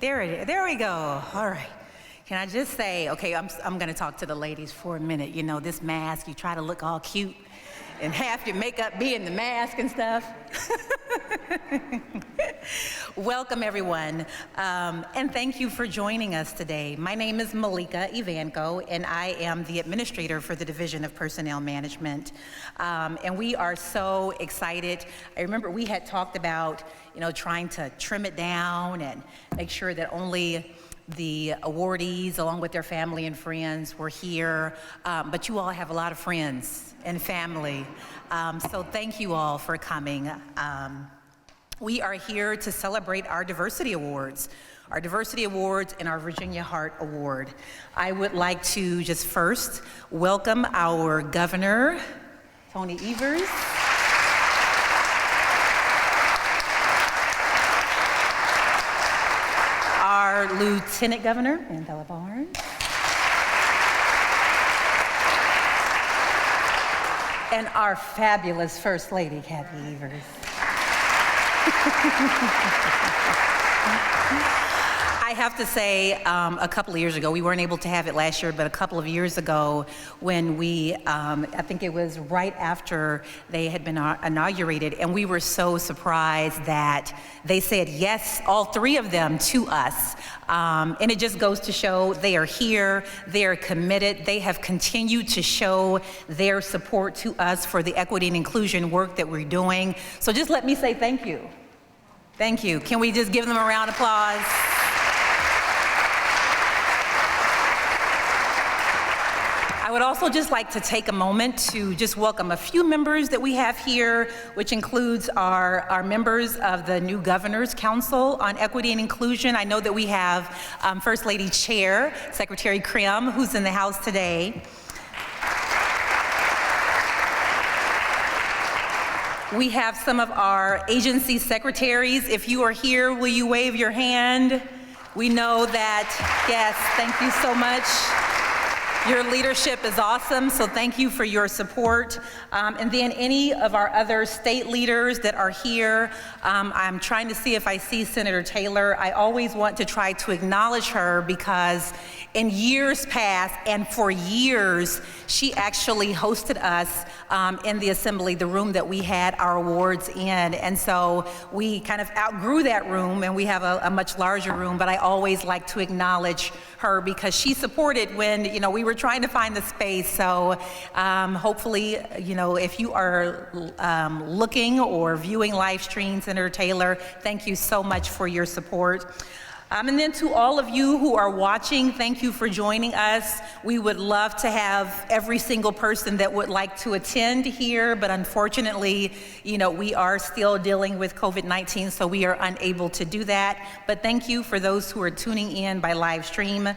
There we go. All right. Can I just say, okay, I'm going to talk to the ladies for a minute. You know, this mask, you try to look all cute and half your makeup be in the mask and stuff. Welcome, everyone, and thank you for joining us today. My name is Malika Ivanko, and I am the administrator for the Division of Personnel Management. And we are so excited. I remember we had talked about, trying to trim it down and make sure that only the awardees, along with their family and friends, were here. But you all have a lot of friends and family. So thank you all for coming. We are here to celebrate our diversity awards and our Virginia Hart Award. I would like to just first welcome our Governor, Tony Evers. Our Lieutenant Governor, Angela Barnes. And our fabulous First Lady, Kathy Evers. I have to say, a couple of years ago, we weren't able to have it last year, but a couple of years ago when we, I think it was right after they had been inaugurated, and we were so surprised that they said yes, all three of them, to us. And it just goes to show they are here, they are committed, they have continued to show their support to us for the equity and inclusion work that we're doing. So just let me say thank you. Thank you. Can we just give them a round of applause? I would also just like to take a moment to just welcome a few members that we have here, which includes our members of the new Governor's Council on Equity and Inclusion. I know that we have First Lady Chair, Secretary Krim, who's in the house today. We have some of our agency secretaries. If you are here, will you wave your hand? We know that, yes, thank you so much. Your leadership is awesome, so thank you for your support. And then any of our other state leaders that are here, I'm trying to see if I see Senator Taylor. I always want to try to acknowledge her because in years past and for years, she actually hosted us in the assembly, the room that we had our awards in. And so we kind of outgrew that room and we have a much larger room, but I always like to acknowledge her because she supported when, we were trying to find the space. So hopefully, if you are looking or viewing live streams, Senator Taylor, thank you so much for your support. And then to all of you who are watching, thank you for joining us. We would love to have every single person that would like to attend here, but unfortunately, we are still dealing with COVID-19, so we are unable to do that. But thank you for those who are tuning in by live stream.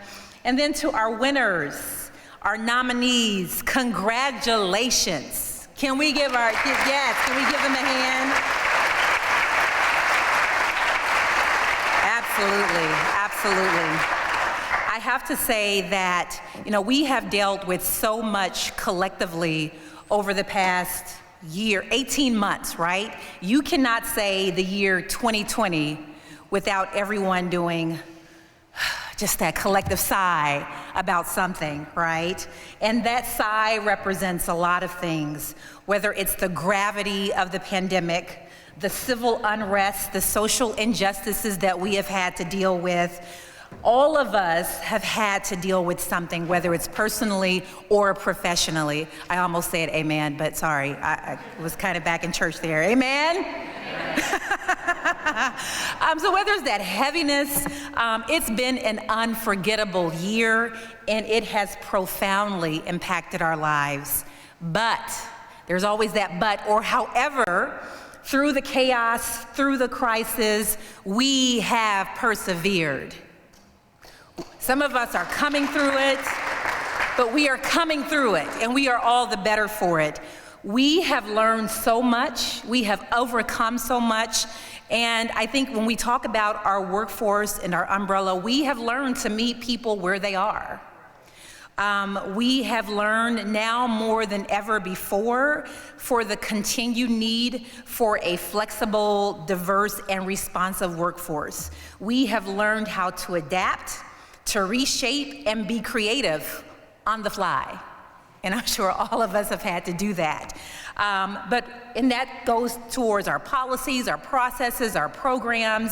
And then to our winners, our nominees, congratulations. Can we give them a hand? Absolutely. I have to say that, we have dealt with so much collectively over the past year, 18 months, right? You cannot say the year 2020 without everyone doing just that collective sigh about something, right? And that sigh represents a lot of things, whether it's the gravity of the pandemic, the civil unrest, the social injustices that we have had to deal with. All of us have had to deal with something, whether it's personally or professionally. I almost said amen, but sorry, I was kind of back in church there. Amen? So whether it's that heaviness, it's been an unforgettable year, and it has profoundly impacted our lives. But, there's always that but, or however, through the chaos, through the crisis, we have persevered. Some of us are coming through it, but we are coming through it, and we are all the better for it. We have learned so much, we have overcome so much, and I think when we talk about our workforce and our umbrella, we have learned to meet people where they are. We have learned now more than ever before for the continued need for a flexible, diverse, and responsive workforce. We have learned how to adapt, to reshape, and be creative on the fly. And I'm sure all of us have had to do that. And that goes towards our policies, our processes, our programs.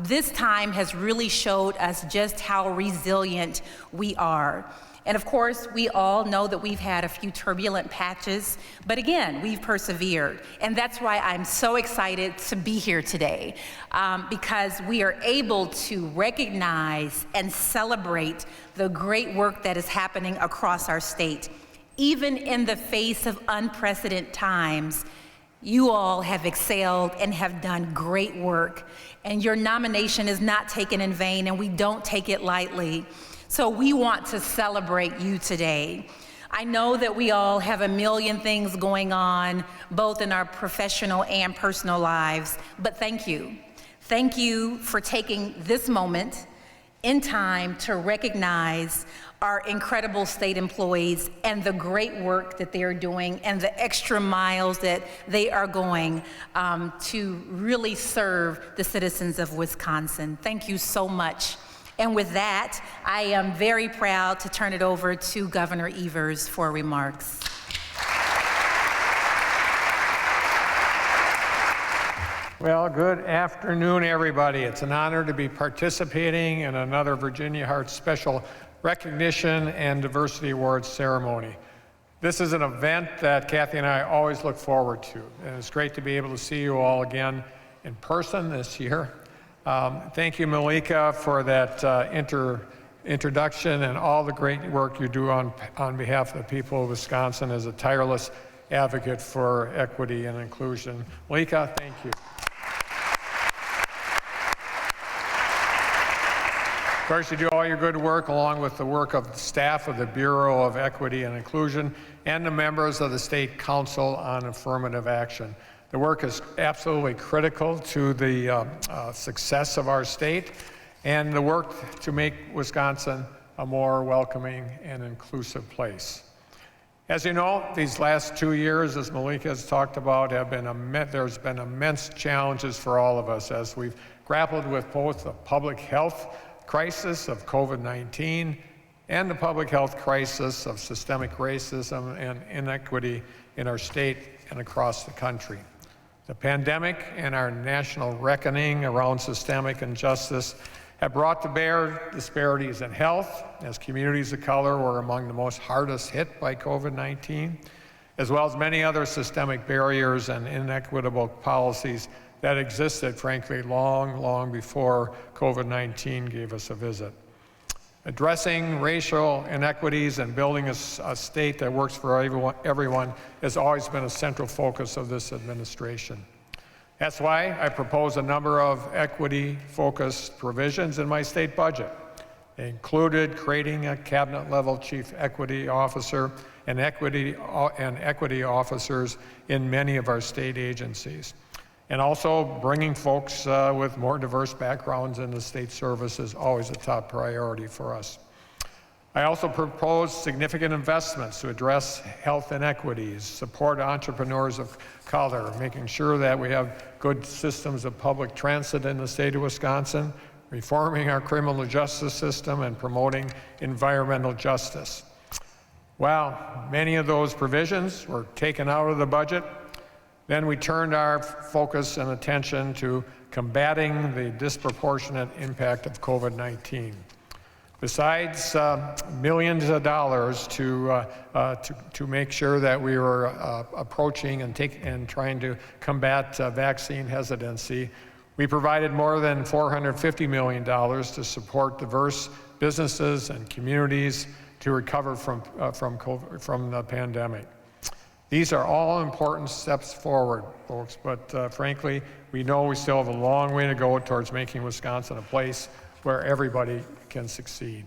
This time has really showed us just how resilient we are. And of course, we all know that we've had a few turbulent patches, but again, we've persevered. And that's why I'm so excited to be here today, because we are able to recognize and celebrate the great work that is happening across our state. Even in the face of unprecedented times, you all have excelled and have done great work. And your nomination is not taken in vain, and we don't take it lightly. So we want to celebrate you today. I know that we all have a million things going on, both in our professional and personal lives, but thank you. Thank you for taking this moment in time to recognize our incredible state employees and the great work that they are doing and the extra miles that they are going to really serve the citizens of Wisconsin. Thank you so much. And with that, I am very proud to turn it over to Governor Evers for remarks. Well, good afternoon, everybody. It's an honor to be participating in another Virginia Hart Special Recognition and Diversity Awards ceremony. This is an event that Kathy and I always look forward to, and it's great to be able to see you all again in person this year. Thank you, Malika, for that introduction and all the great work you do on behalf of the people of Wisconsin as a tireless advocate for equity and inclusion. Malika, thank you. Of course, you do all your good work along with the work of the staff of the Bureau of Equity and Inclusion and the members of the State Council on Affirmative Action. The work is absolutely critical to the success of our state and the work to make Wisconsin a more welcoming and inclusive place. As you know, these last 2 years, as Malika has talked about, there's been immense challenges for all of us as we've grappled with both the public health crisis of COVID-19 and the public health crisis of systemic racism and inequity in our state and across the country. The pandemic and our national reckoning around systemic injustice have brought to bear disparities in health, as communities of color were among the most hardest hit by COVID-19, as well as many other systemic barriers and inequitable policies that existed, frankly, long before COVID-19 gave us a visit. Addressing racial inequities and building a state that works for everyone has always been a central focus of this administration. That's why I propose a number of equity-focused provisions in my state budget. They included creating a cabinet-level chief equity officer and equity officers in many of our state agencies. And also bringing folks with more diverse backgrounds into state service is always a top priority for us. I also propose significant investments to address health inequities, support entrepreneurs of color, making sure that we have good systems of public transit in the state of Wisconsin, reforming our criminal justice system, and promoting environmental justice. While many of those provisions were taken out of the budget, then we turned our focus and attention to combating the disproportionate impact of COVID-19. Besides millions of dollars to make sure that we were approaching and trying to combat vaccine hesitancy, we provided more than $450 million to support diverse businesses and communities to recover from the pandemic. These are all important steps forward, folks, but frankly, we know we still have a long way to go towards making Wisconsin a place where everybody can succeed.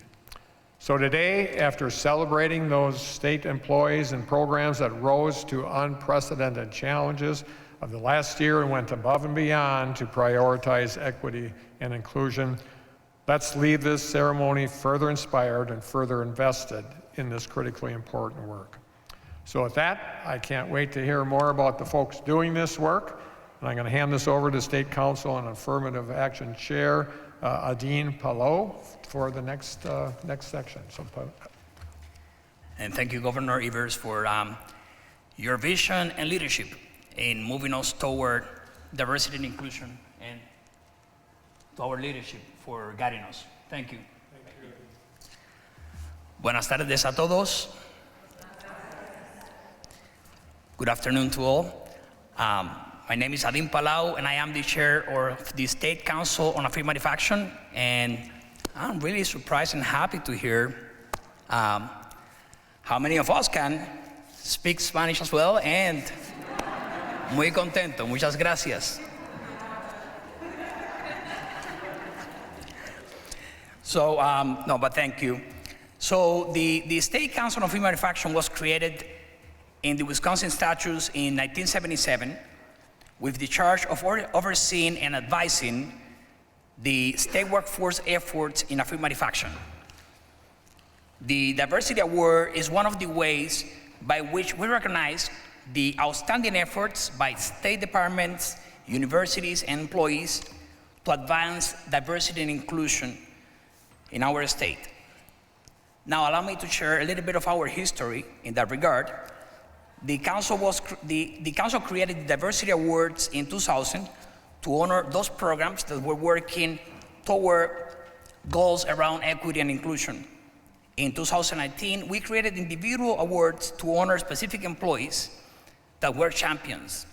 So today, after celebrating those state employees and programs that rose to unprecedented challenges of the last year and went above and beyond to prioritize equity and inclusion, Let's leave this ceremony further inspired and further invested in this critically important work. So with that, I can't wait to hear more about the folks doing this work. And I'm going to hand this over to State Council and Affirmative Action Chair, Adine Palou, for the next section. So, and thank you, Governor Evers, for your vision and leadership in moving us toward diversity and inclusion, and to our leadership for guiding us. Thank you. Thank you. Buenas tardes a todos. Good afternoon to all. My name is Adine Palou, and I am the chair of the State Council on Affirmative Action, and I'm really surprised and happy to hear how many of us can speak Spanish as well, and muy contento, muchas gracias. So, no, but thank you. So the State Council on Affirmative Action was created in the Wisconsin statutes in 1977 with the charge of overseeing and advising the state workforce efforts in affirmative action. The Diversity Award is one of the ways by which we recognize the outstanding efforts by state departments, universities, and employees to advance diversity and inclusion in our state. Now, allow me to share a little bit of our history in that regard. The Council created the Diversity Awards in 2000 to honor those programs that were working toward goals around equity and inclusion. In 2019, we created individual awards to honor specific employees that were champions,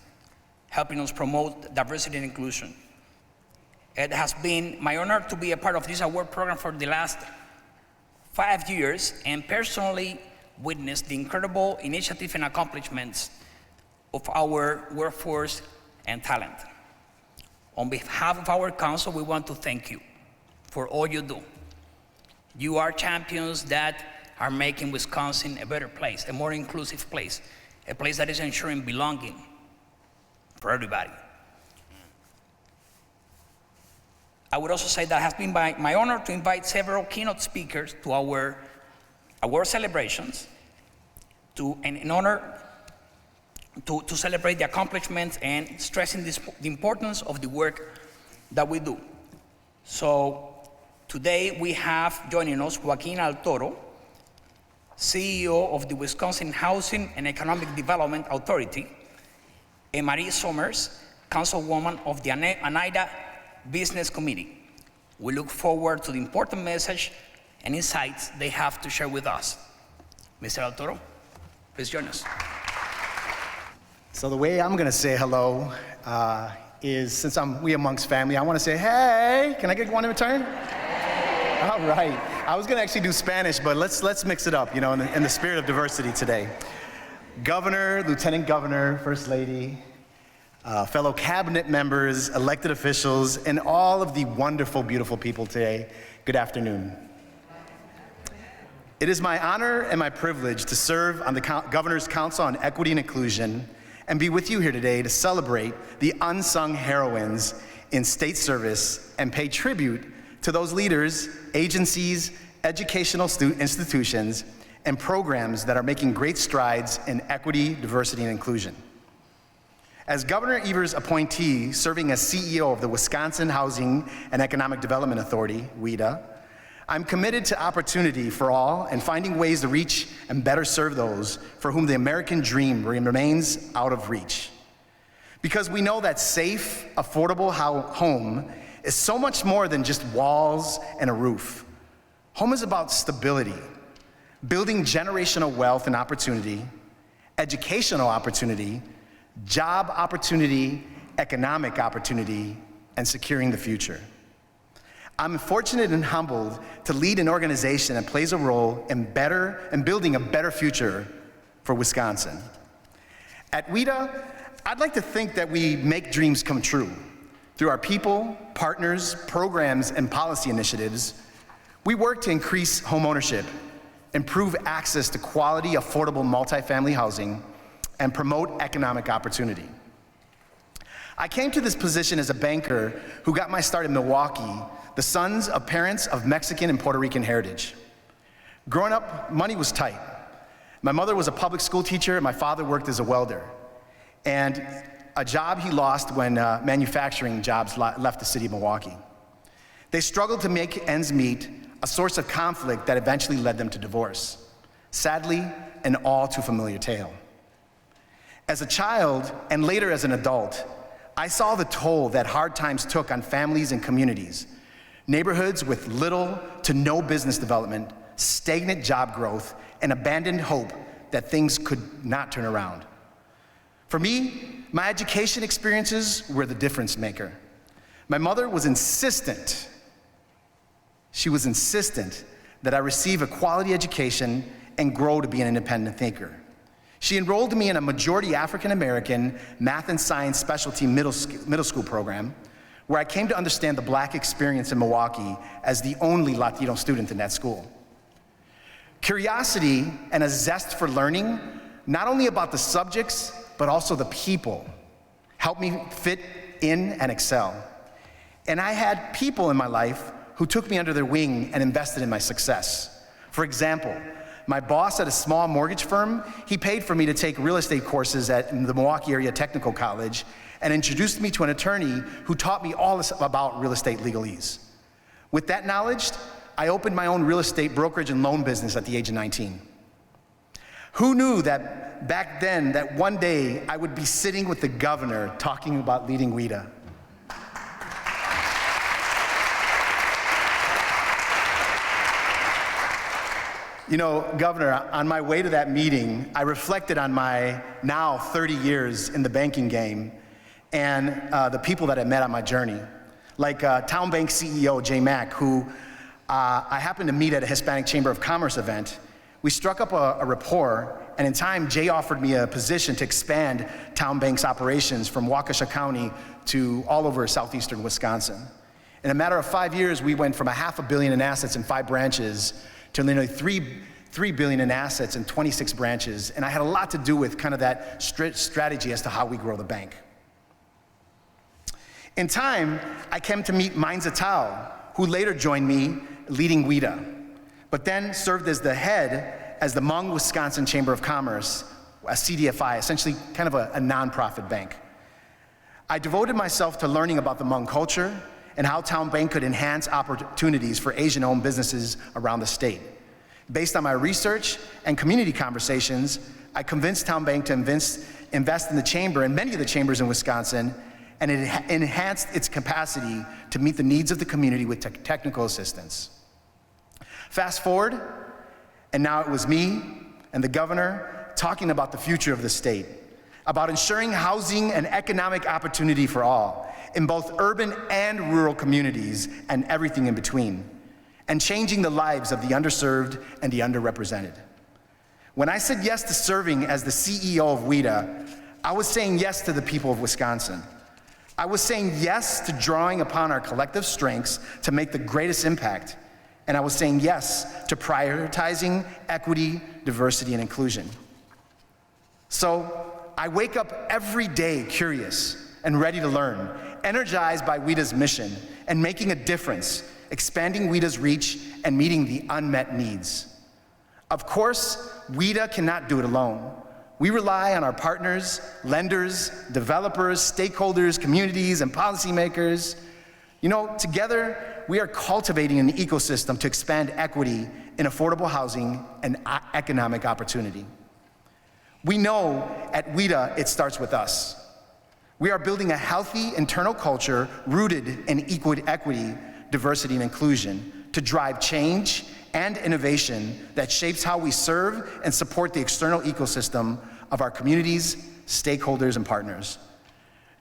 helping us promote diversity and inclusion. It has been my honor to be a part of this award program for the last 5 years, and personally witnessed the incredible initiative and accomplishments of our workforce and talent. On behalf of our council, we want to thank you for all you do. You are champions that are making Wisconsin a better place, a more inclusive place, a place that is ensuring belonging for everybody. I would also say that it has been my honor to invite several keynote speakers to our award celebrations in order to celebrate the accomplishments and stressing the importance of the work that we do. So today we have joining us Joaquin Altoro, CEO of the Wisconsin Housing and Economic Development Authority, and Marie Somers, Councilwoman of the Oneida Business Committee. We look forward to the important message and insights they have to share with us. Mr. Altoro, please join us. So the way I'm gonna say hello is, since we amongst family, I wanna say, hey, can I get one in return? All right, I was gonna actually do Spanish, but let's mix it up, you know, in the spirit of diversity today. Governor, Lieutenant Governor, First Lady, fellow cabinet members, elected officials, and all of the wonderful, beautiful people today, good afternoon. It is my honor and my privilege to serve on the Governor's Council on Equity and Inclusion and be with you here today to celebrate the unsung heroines in state service and pay tribute to those leaders, agencies, educational institutions, and programs that are making great strides in equity, diversity, and inclusion. As Governor Evers' appointee serving as CEO of the Wisconsin Housing and Economic Development Authority, WHEDA, I'm committed to opportunity for all and finding ways to reach and better serve those for whom the American dream remains out of reach. Because we know that safe, affordable home is so much more than just walls and a roof. Home is about stability, building generational wealth and opportunity, educational opportunity, job opportunity, economic opportunity, and securing the future. I'm fortunate and humbled to lead an organization that plays a role in building a better future for Wisconsin. At WHEDA, I'd like to think that we make dreams come true. Through our people, partners, programs, and policy initiatives, we work to increase home ownership, improve access to quality, affordable multifamily housing, and promote economic opportunity. I came to this position as a banker who got my start in Milwaukee, the sons of parents of Mexican and Puerto Rican heritage. Growing up, money was tight. My mother was a public school teacher, and my father worked as a welder. And a job he lost when manufacturing jobs left the city of Milwaukee. They struggled to make ends meet, a source of conflict that eventually led them to divorce. Sadly, an all too familiar tale. As a child, and later as an adult, I saw the toll that hard times took on families and communities. Neighborhoods with little to no business development, stagnant job growth, and abandoned hope that things could not turn around. For me, my education experiences were the difference maker. My mother was insistent. She was insistent that I receive a quality education and grow to be an independent thinker. She enrolled me in a majority African American math and science specialty middle school program, where I came to understand the Black experience in Milwaukee as the only Latino student in that school. Curiosity and a zest for learning, not only about the subjects, but also the people, helped me fit in and excel. And I had people in my life who took me under their wing and invested in my success. For example, my boss at a small mortgage firm, he paid for me to take real estate courses at the Milwaukee Area Technical College and introduced me to an attorney who taught me all about real estate legalese. With that knowledge, I opened my own real estate brokerage and loan business at the age of 19. Who knew that back then that one day I would be sitting with the governor talking about leading WIDA? You know, Governor, on my way to that meeting, I reflected on my now 30 years in the banking game and the people that I met on my journey. Like Town Bank CEO Jay Mack, who I happened to meet at a Hispanic Chamber of Commerce event. We struck up a rapport, and in time, Jay offered me a position to expand Town Bank's operations from Waukesha County to all over southeastern Wisconsin. In a matter of 5 years, we went from $500 million in assets in 5 branches to nearly $3 billion in assets in 26 branches, and I had a lot to do with kind of that strategy as to how we grow the bank. In time, I came to meet Mainz Atal, who later joined me leading WIDA, but then served as the head as the Hmong Wisconsin Chamber of Commerce, a CDFI, essentially kind of a nonprofit bank. I devoted myself to learning about the Hmong culture and how Town Bank could enhance opportunities for Asian-owned businesses around the state. Based on my research and community conversations, I convinced Town Bank to invest in the chamber and many of the chambers in Wisconsin, and it enhanced its capacity to meet the needs of the community with technical assistance. Fast forward, and now it was me and the governor talking about the future of the state, about ensuring housing and economic opportunity for all in both urban and rural communities and everything in between, and changing the lives of the underserved and the underrepresented. When I said yes to serving as the CEO of WIDA, I was saying yes to the people of Wisconsin. I was saying yes to drawing upon our collective strengths to make the greatest impact. And I was saying yes to prioritizing equity, diversity, and inclusion. So I wake up every day curious and ready to learn, energized by WIDA's mission and making a difference, expanding WIDA's reach and meeting the unmet needs. Of course, WIDA cannot do it alone. We rely on our partners, lenders, developers, stakeholders, communities, and policymakers. You know, together, we are cultivating an ecosystem to expand equity in affordable housing and economic opportunity. We know at WIDA, it starts with us. We are building a healthy internal culture rooted in equity, diversity, and inclusion to drive change and innovation that shapes how we serve and support the external ecosystem of our communities, stakeholders, and partners.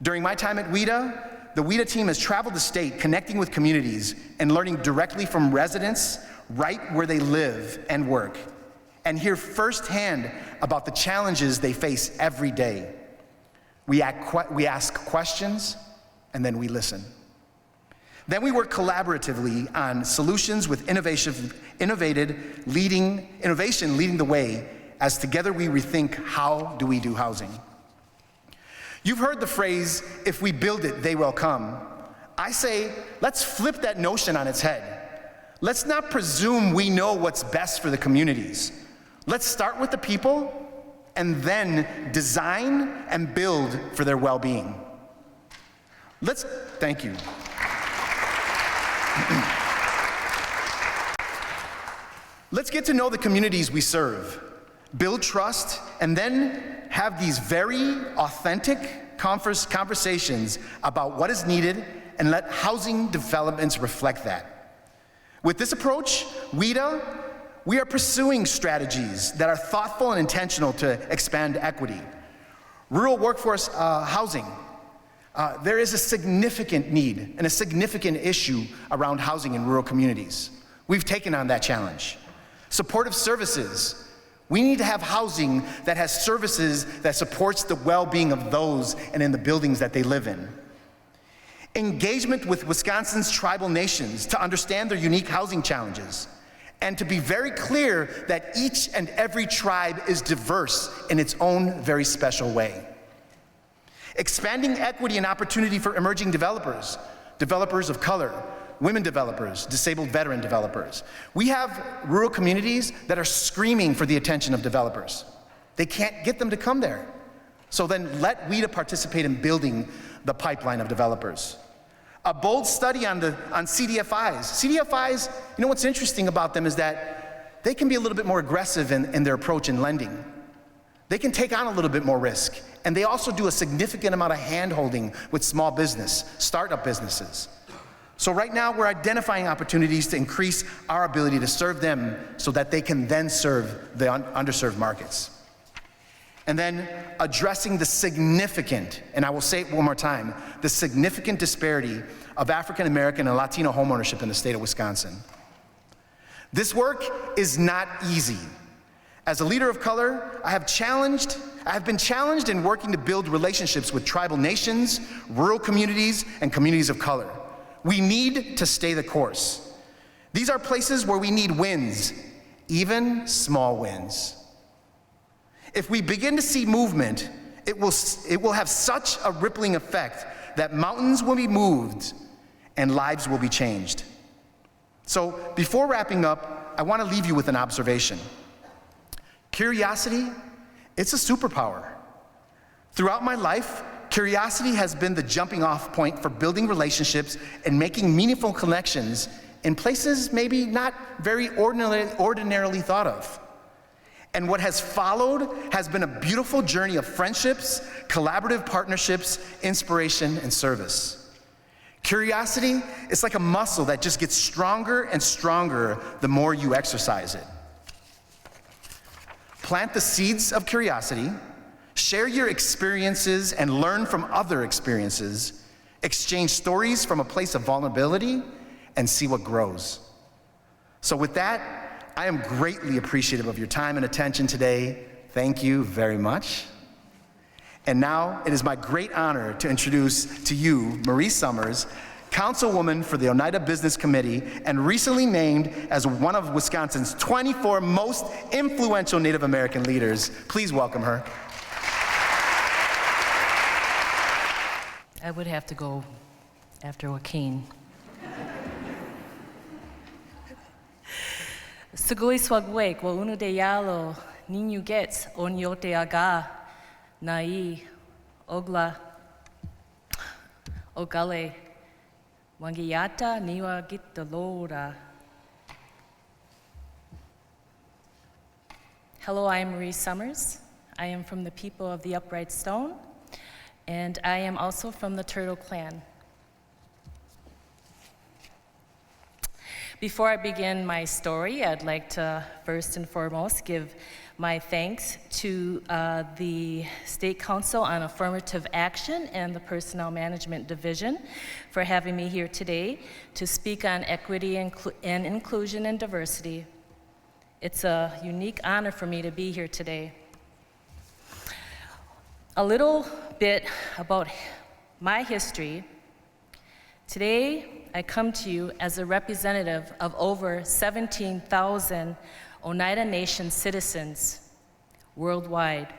During my time at WIDA, the WIDA team has traveled the state connecting with communities and learning directly from residents right where they live and work, and hear firsthand about the challenges they face every day. We ask questions, and then we listen. Then we work collaboratively on solutions with innovation leading the way, as together we rethink how do we do housing. You've heard the phrase, if we build it, they will come. I say, let's flip that notion on its head. Let's not presume we know what's best for the communities. Let's start with the people and then design and build for their well-being. Thank you. Let's get to know the communities we serve, build trust, and then have these very authentic conversations about what is needed and let housing developments reflect that. With this approach, we are pursuing strategies that are thoughtful and intentional to expand equity. Rural workforce housing. There is a significant need and a significant issue around housing in rural communities. We've taken on that challenge. Supportive services. We need to have housing that has services that supports the well-being of those and in the buildings that they live in. Engagement with Wisconsin's tribal nations to understand their unique housing challenges and to be very clear that each and every tribe is diverse in its own very special way. Expanding equity and opportunity for emerging developers, developers of color, women developers, disabled veteran developers. We have rural communities that are screaming for the attention of developers. They can't get them to come there. So then let WIDA participate in building the pipeline of developers. A bold study on CDFIs. CDFIs, you know what's interesting about them is that they can be a little bit more aggressive in their approach in lending. They can take on a little bit more risk. And they also do a significant amount of hand-holding with small business, startup businesses. So right now we're identifying opportunities to increase our ability to serve them so that they can then serve the underserved markets. And then addressing the significant, and I will say it one more time, the significant disparity of African American and Latino homeownership in the state of Wisconsin. This work is not easy. As a leader of color, I have been challenged in working to build relationships with tribal nations, rural communities, and communities of color. We need to stay the course. These are places where we need wins, even small wins. If we begin to see movement, it will have such a rippling effect that mountains will be moved and lives will be changed. So before wrapping up, I want to leave you with an observation. Curiosity, it's a superpower. Throughout my life, curiosity has been the jumping off point for building relationships and making meaningful connections in places maybe not very ordinarily thought of. And what has followed has been a beautiful journey of friendships, collaborative partnerships, inspiration, and service. Curiosity is like a muscle that just gets stronger and stronger the more you exercise it. Plant the seeds of curiosity, share your experiences and learn from other experiences, exchange stories from a place of vulnerability, and see what grows. So with that, I am greatly appreciative of your time and attention today. Thank you very much. And now it is my great honor to introduce to you Marie Summers, Councilwoman for the Oneida Business Committee and recently named as one of Wisconsin's 24 most influential Native American leaders. Please welcome her. I would have to go after Joaquin. Sugui swagwek wa unu de yalo ninyu gets on yote aga nai ogla ogale wangiyata niwa gitalora. Hello, I am Marie Summers. I am from the people of the Upright Stone, and I am also from the Turtle Clan. Before I begin my story, I'd like to first and foremost give my thanks to the State Council on Affirmative Action and the Personnel Management Division for having me here today to speak on equity and inclusion and diversity. It's a unique honor for me to be here today. A little bit about my history. Today, I come to you as a representative of over 17,000 Oneida Nation citizens worldwide.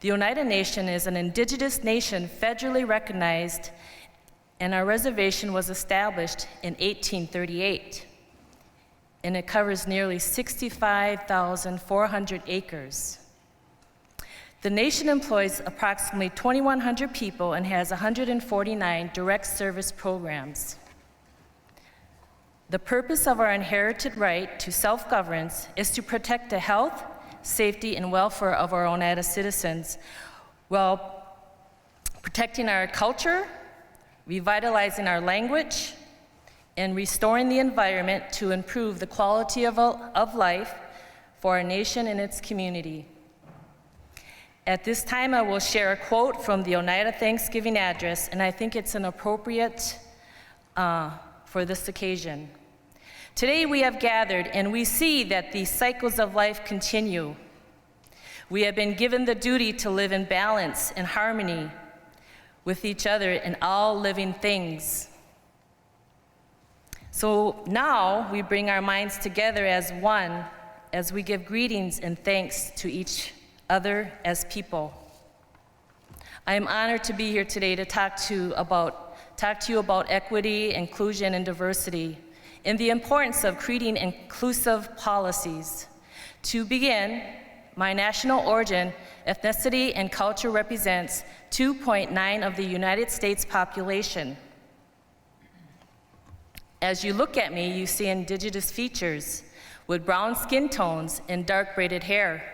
The Oneida Nation is an indigenous nation federally recognized, and our reservation was established in 1838. And it covers nearly 65,400 acres. The nation employs approximately 2,100 people and has 149 direct service programs. The purpose of our inherited right to self-governance is to protect the health, safety, and welfare of our Oneida citizens while protecting our culture, revitalizing our language, and restoring the environment to improve the quality of life for our nation and its community. At this time, I will share a quote from the Oneida Thanksgiving Address, and I think it's an appropriate for this occasion. Today we have gathered, and we see that the cycles of life continue. We have been given the duty to live in balance and harmony with each other and all living things. So now we bring our minds together as one, as we give greetings and thanks to each other as people. I am honored to be here today to talk to you about equity, inclusion, and diversity, and the importance of creating inclusive policies. To begin, my national origin, ethnicity, and culture represents 2.9% of the United States population. As you look at me, you see indigenous features with brown skin tones and dark braided hair.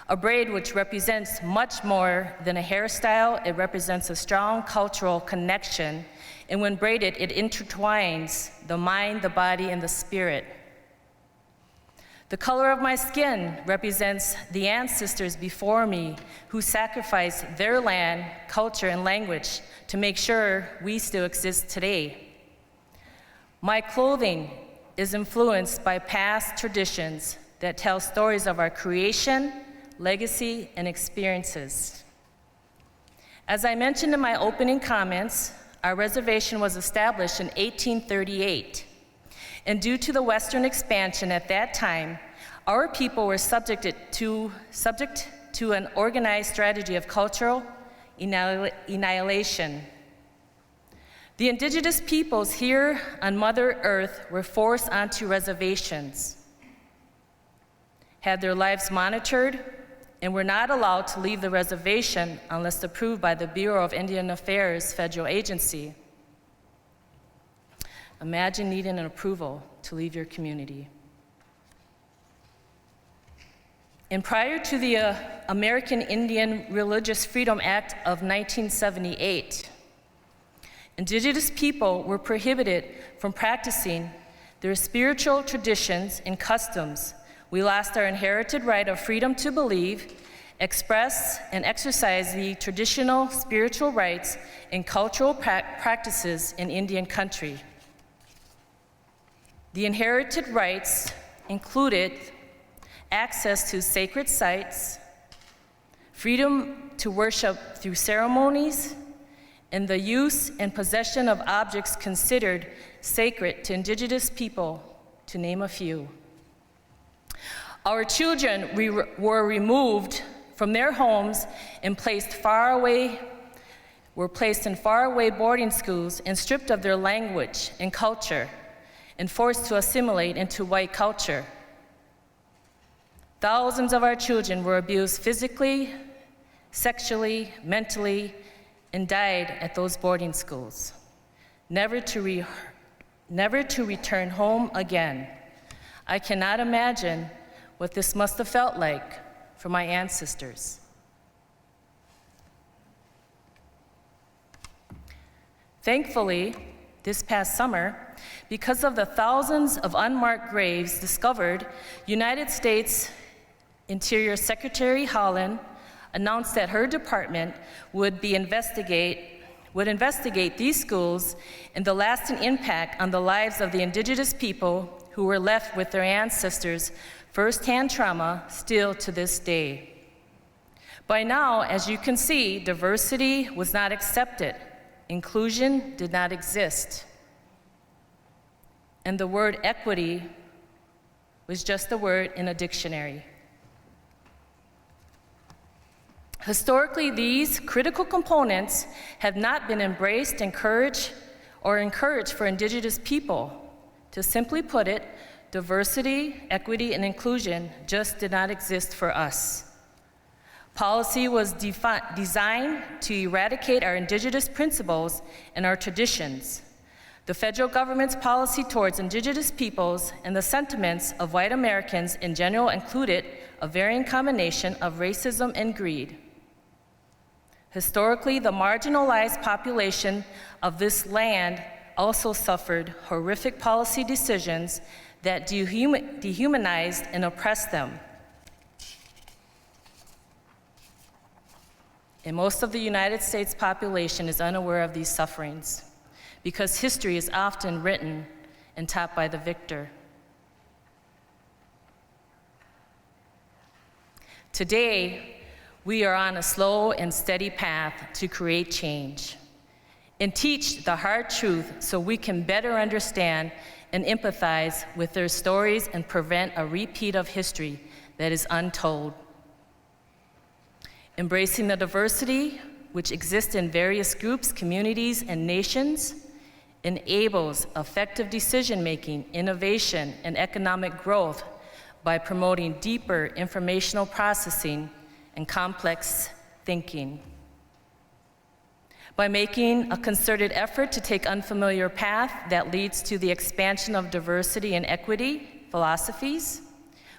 A braid which represents much more than a hairstyle, it represents a strong cultural connection, and when braided, it intertwines the mind, the body, and the spirit. The color of my skin represents the ancestors before me who sacrificed their land, culture, and language to make sure we still exist today. My clothing is influenced by past traditions that tell stories of our creation, legacy, and experiences. As I mentioned in my opening comments, our reservation was established in 1838. And due to the Western expansion at that time, our people were subject to an organized strategy of cultural annihilation. The indigenous peoples here on Mother Earth were forced onto reservations, had their lives monitored, and were not allowed to leave the reservation unless approved by the Bureau of Indian Affairs federal agency. Imagine needing an approval to leave your community. And prior to the American Indian Religious Freedom Act of 1978, indigenous people were prohibited from practicing their spiritual traditions and customs. We lost our inherited right of freedom to believe, express, and exercise the traditional spiritual rights and cultural practices in Indian country. The inherited rights included access to sacred sites, freedom to worship through ceremonies, and the use and possession of objects considered sacred to indigenous people, to name a few. Our children were removed from their homes and placed in faraway boarding schools and stripped of their language and culture and forced to assimilate into white culture. Thousands of our children were abused physically, sexually, mentally, and died at those boarding schools, never to return home again. I cannot imagine what this must have felt like for my ancestors. Thankfully, this past summer, because of the thousands of unmarked graves discovered, United States Interior Secretary Haaland announced that her department would investigate these schools and the lasting impact on the lives of the indigenous people who were left with their ancestors' firsthand trauma still to this day. By now, as you can see, diversity was not accepted. Inclusion did not exist. And the word equity was just a word in a dictionary. Historically, these critical components have not been embraced, encouraged for Indigenous people. To simply put it, diversity, equity, and inclusion just did not exist for us. Policy was designed to eradicate our Indigenous principles and our traditions. The federal government's policy towards Indigenous peoples and the sentiments of white Americans in general included a varying combination of racism and greed. Historically, the marginalized population of this land also suffered horrific policy decisions that dehumanized and oppressed them. And most of the United States population is unaware of these sufferings because history is often written and taught by the victor. Today, we are on a slow and steady path to create change and teach the hard truth so we can better understand and empathize with their stories and prevent a repeat of history that is untold. Embracing the diversity which exists in various groups, communities, and nations enables effective decision-making, innovation, and economic growth by promoting deeper informational processing and complex thinking. By making a concerted effort to take unfamiliar path that leads to the expansion of diversity and equity philosophies,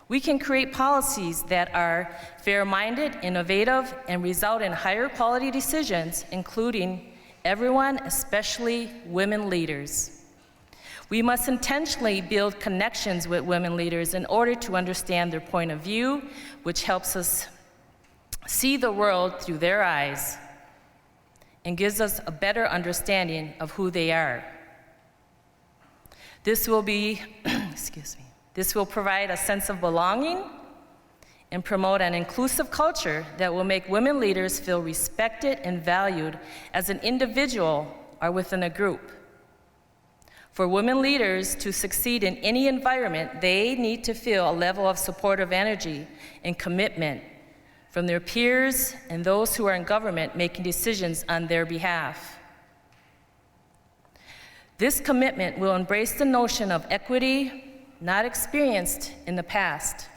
we can create policies that are fair-minded, innovative, and result in higher quality decisions, including everyone, especially women leaders. We must intentionally build connections with women leaders in order to understand their point of view, which helps us see the world through their eyes and gives us a better understanding of who they are. This will This will provide a sense of belonging and promote an inclusive culture that will make women leaders feel respected and valued as an individual or within a group. For women leaders to succeed in any environment, they need to feel a level of supportive energy and commitment from their peers and those who are in government making decisions on their behalf. This commitment will embrace the notion of equity not experienced in the past.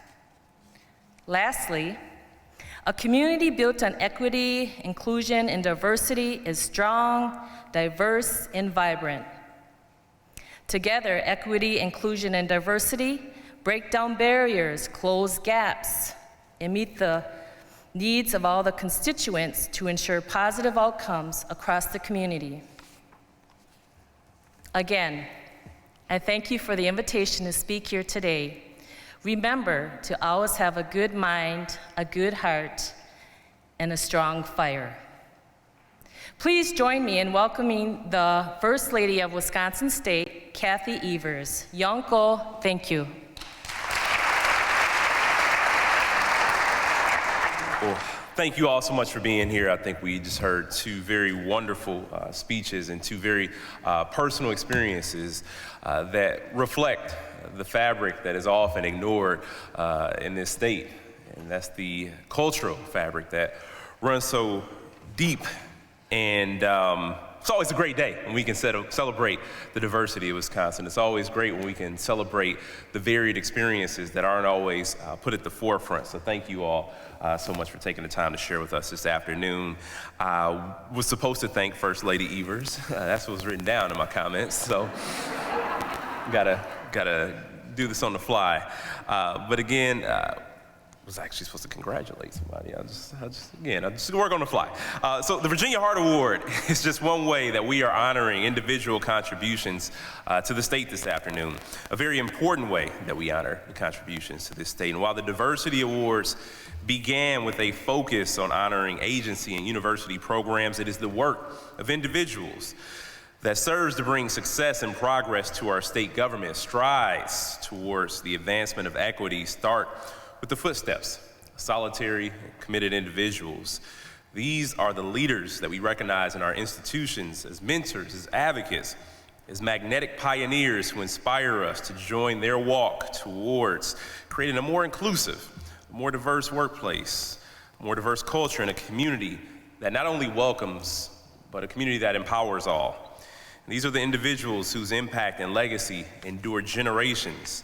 Lastly, a community built on equity, inclusion, and diversity is strong, diverse, and vibrant. Together, equity, inclusion, and diversity break down barriers, close gaps, and meet the needs of all the constituents to ensure positive outcomes across the community. Again, I thank you for the invitation to speak here today. Remember to always have a good mind, a good heart, and a strong fire. Please join me in welcoming the First Lady of Wisconsin State, Kathy Evers. Yonko, thank you. Well, thank you all so much for being here. I think we just heard two very wonderful speeches and two very personal experiences that reflect the fabric that is often ignored in this state. And that's the cultural fabric that runs so deep. And it's always a great day when we can celebrate the diversity of Wisconsin. It's always great when we can celebrate the varied experiences that aren't always put at the forefront. So thank you all so much for taking the time to share with us this afternoon. I was supposed to thank First Lady Evers. That's what was written down in my comments. So gotta do this on the fly. But again, was actually supposed to congratulate somebody. I just work on the fly. So the Virginia Hart Award is just one way that we are honoring individual contributions to the state this afternoon. A very important way that we honor the contributions to this state. And while the Diversity Awards began with a focus on honoring agency and university programs, it is the work of individuals that serves to bring success and progress to our state government. Strides towards the advancement of equity start with the footsteps of solitary, committed individuals. These are the leaders that we recognize in our institutions as mentors, as advocates, as magnetic pioneers who inspire us to join their walk towards creating a more inclusive, more diverse workplace, a more diverse culture, and a community that not only welcomes, but a community that empowers all. And these are the individuals whose impact and legacy endure generations,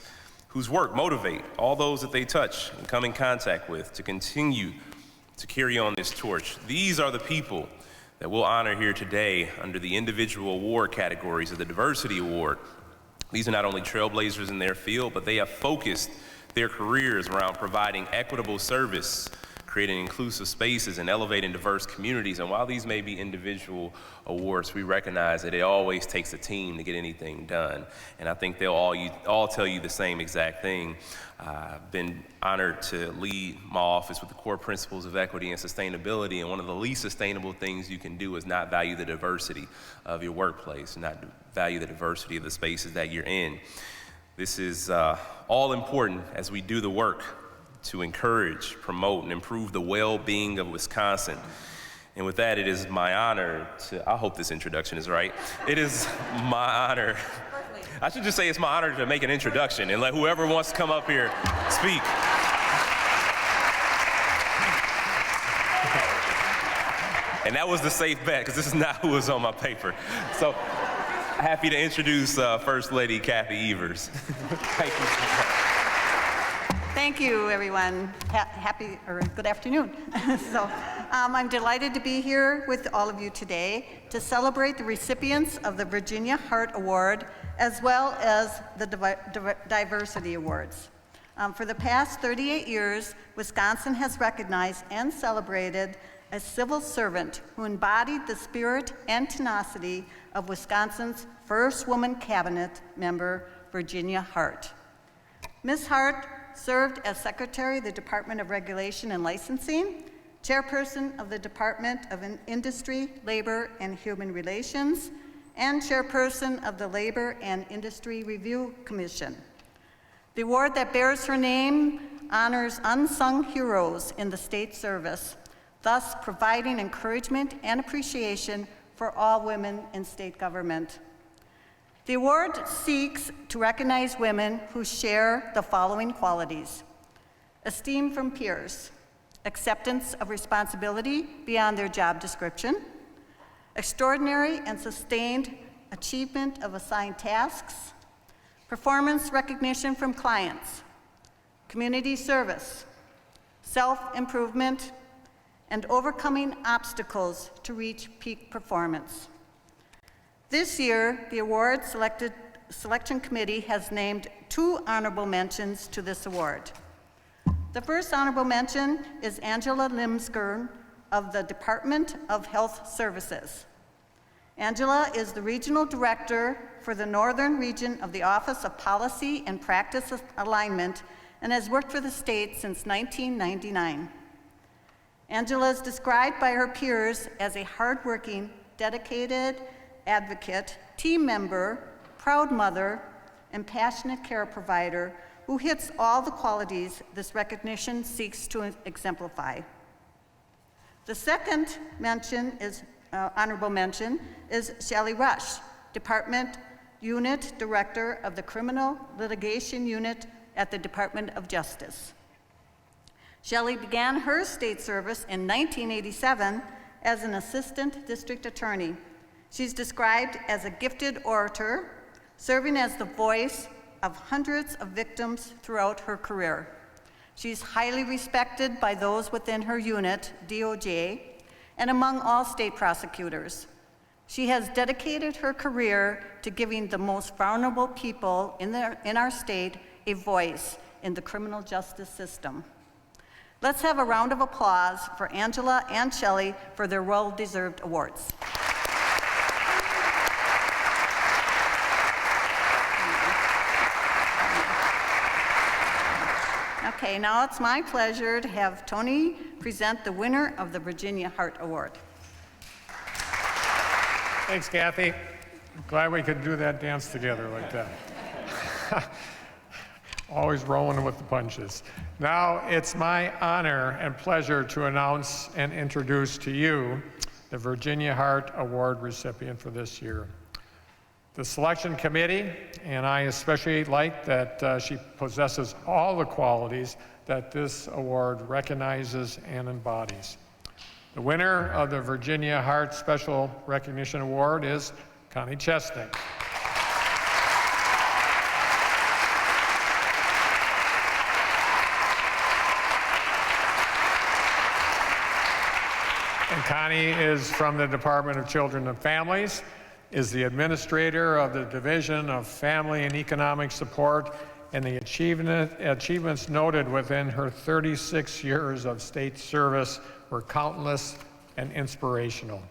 whose work motivate all those that they touch and come in contact with to continue to carry on this torch. These are the people that we'll honor here today under the individual award categories of the Diversity Award. These are not only trailblazers in their field, but they have focused their careers around providing equitable service, creating inclusive spaces, and elevating diverse communities. And while these may be individual awards, we recognize that it always takes a team to get anything done. And I think they'll all tell you the same exact thing. I've been honored to lead my office with the core principles of equity and sustainability, and one of the least sustainable things you can do is not value the diversity of your workplace, not value the diversity of the spaces that you're in. This is all important as we do the work to encourage, promote, and improve the well-being of Wisconsin. And with that, it is my honor to, I hope this introduction is right. It is my honor, I should just say it's my honor to make an introduction and let whoever wants to come up here speak. And that was the safe bet, because this is not who was on my paper. So, happy to introduce First Lady Kathy Evers. Thank you so much. Thank you, everyone. Good afternoon. I'm delighted to be here with all of you today to celebrate the recipients of the Virginia Hart Award, as well as the Diversity Awards. For the past 38 years, Wisconsin has recognized and celebrated a civil servant who embodied the spirit and tenacity of Wisconsin's first woman cabinet member, Virginia Hart. Ms. Hart served as Secretary of the Department of Regulation and Licensing, Chairperson of the Department of Industry, Labor, and Human Relations, and Chairperson of the Labor and Industry Review Commission. The award that bears her name honors unsung heroes in the state service, thus providing encouragement and appreciation for all women in state government. The award seeks to recognize women who share the following qualities: esteem from peers, acceptance of responsibility beyond their job description, extraordinary and sustained achievement of assigned tasks, performance recognition from clients, community service, self-improvement, and overcoming obstacles to reach peak performance. This year, the award selection committee has named 2 honorable mentions to this award. The first honorable mention is Angela Limsgren of the Department of Health Services. Angela is the Regional Director for the Northern Region of the Office of Policy and Practice Alignment and has worked for the state since 1999. Angela is described by her peers as a hardworking, dedicated advocate, team member, proud mother, and passionate care provider who hits all the qualities this recognition seeks to exemplify. The second honorable mention is Shelley Rush, Department Unit Director of the Criminal Litigation Unit at the Department of Justice. Shelley began her state service in 1987 as an assistant district attorney. She's described as a gifted orator, serving as the voice of hundreds of victims throughout her career. She's highly respected by those within her unit, DOJ, and among all state prosecutors. She has dedicated her career to giving the most vulnerable people in our state a voice in the criminal justice system. Let's have a round of applause for Angela and Shelley for their well-deserved awards. Okay, now it's my pleasure to have Tony present the winner of the Virginia Hart Award. Thanks, Kathy. Glad we could do that dance together like that. Always rolling with the punches. Now it's my honor and pleasure to announce and introduce to you the Virginia Hart Award recipient for this year. The selection committee, and I especially like that she possesses all the qualities that this award recognizes and embodies. The winner of the Virginia Hart Special Recognition Award is Connie Chesnick. And Connie is from the Department of Children and Families, is the administrator of the Division of Family and Economic Support, and the achievements noted within her 36 years of state service were countless and inspirational.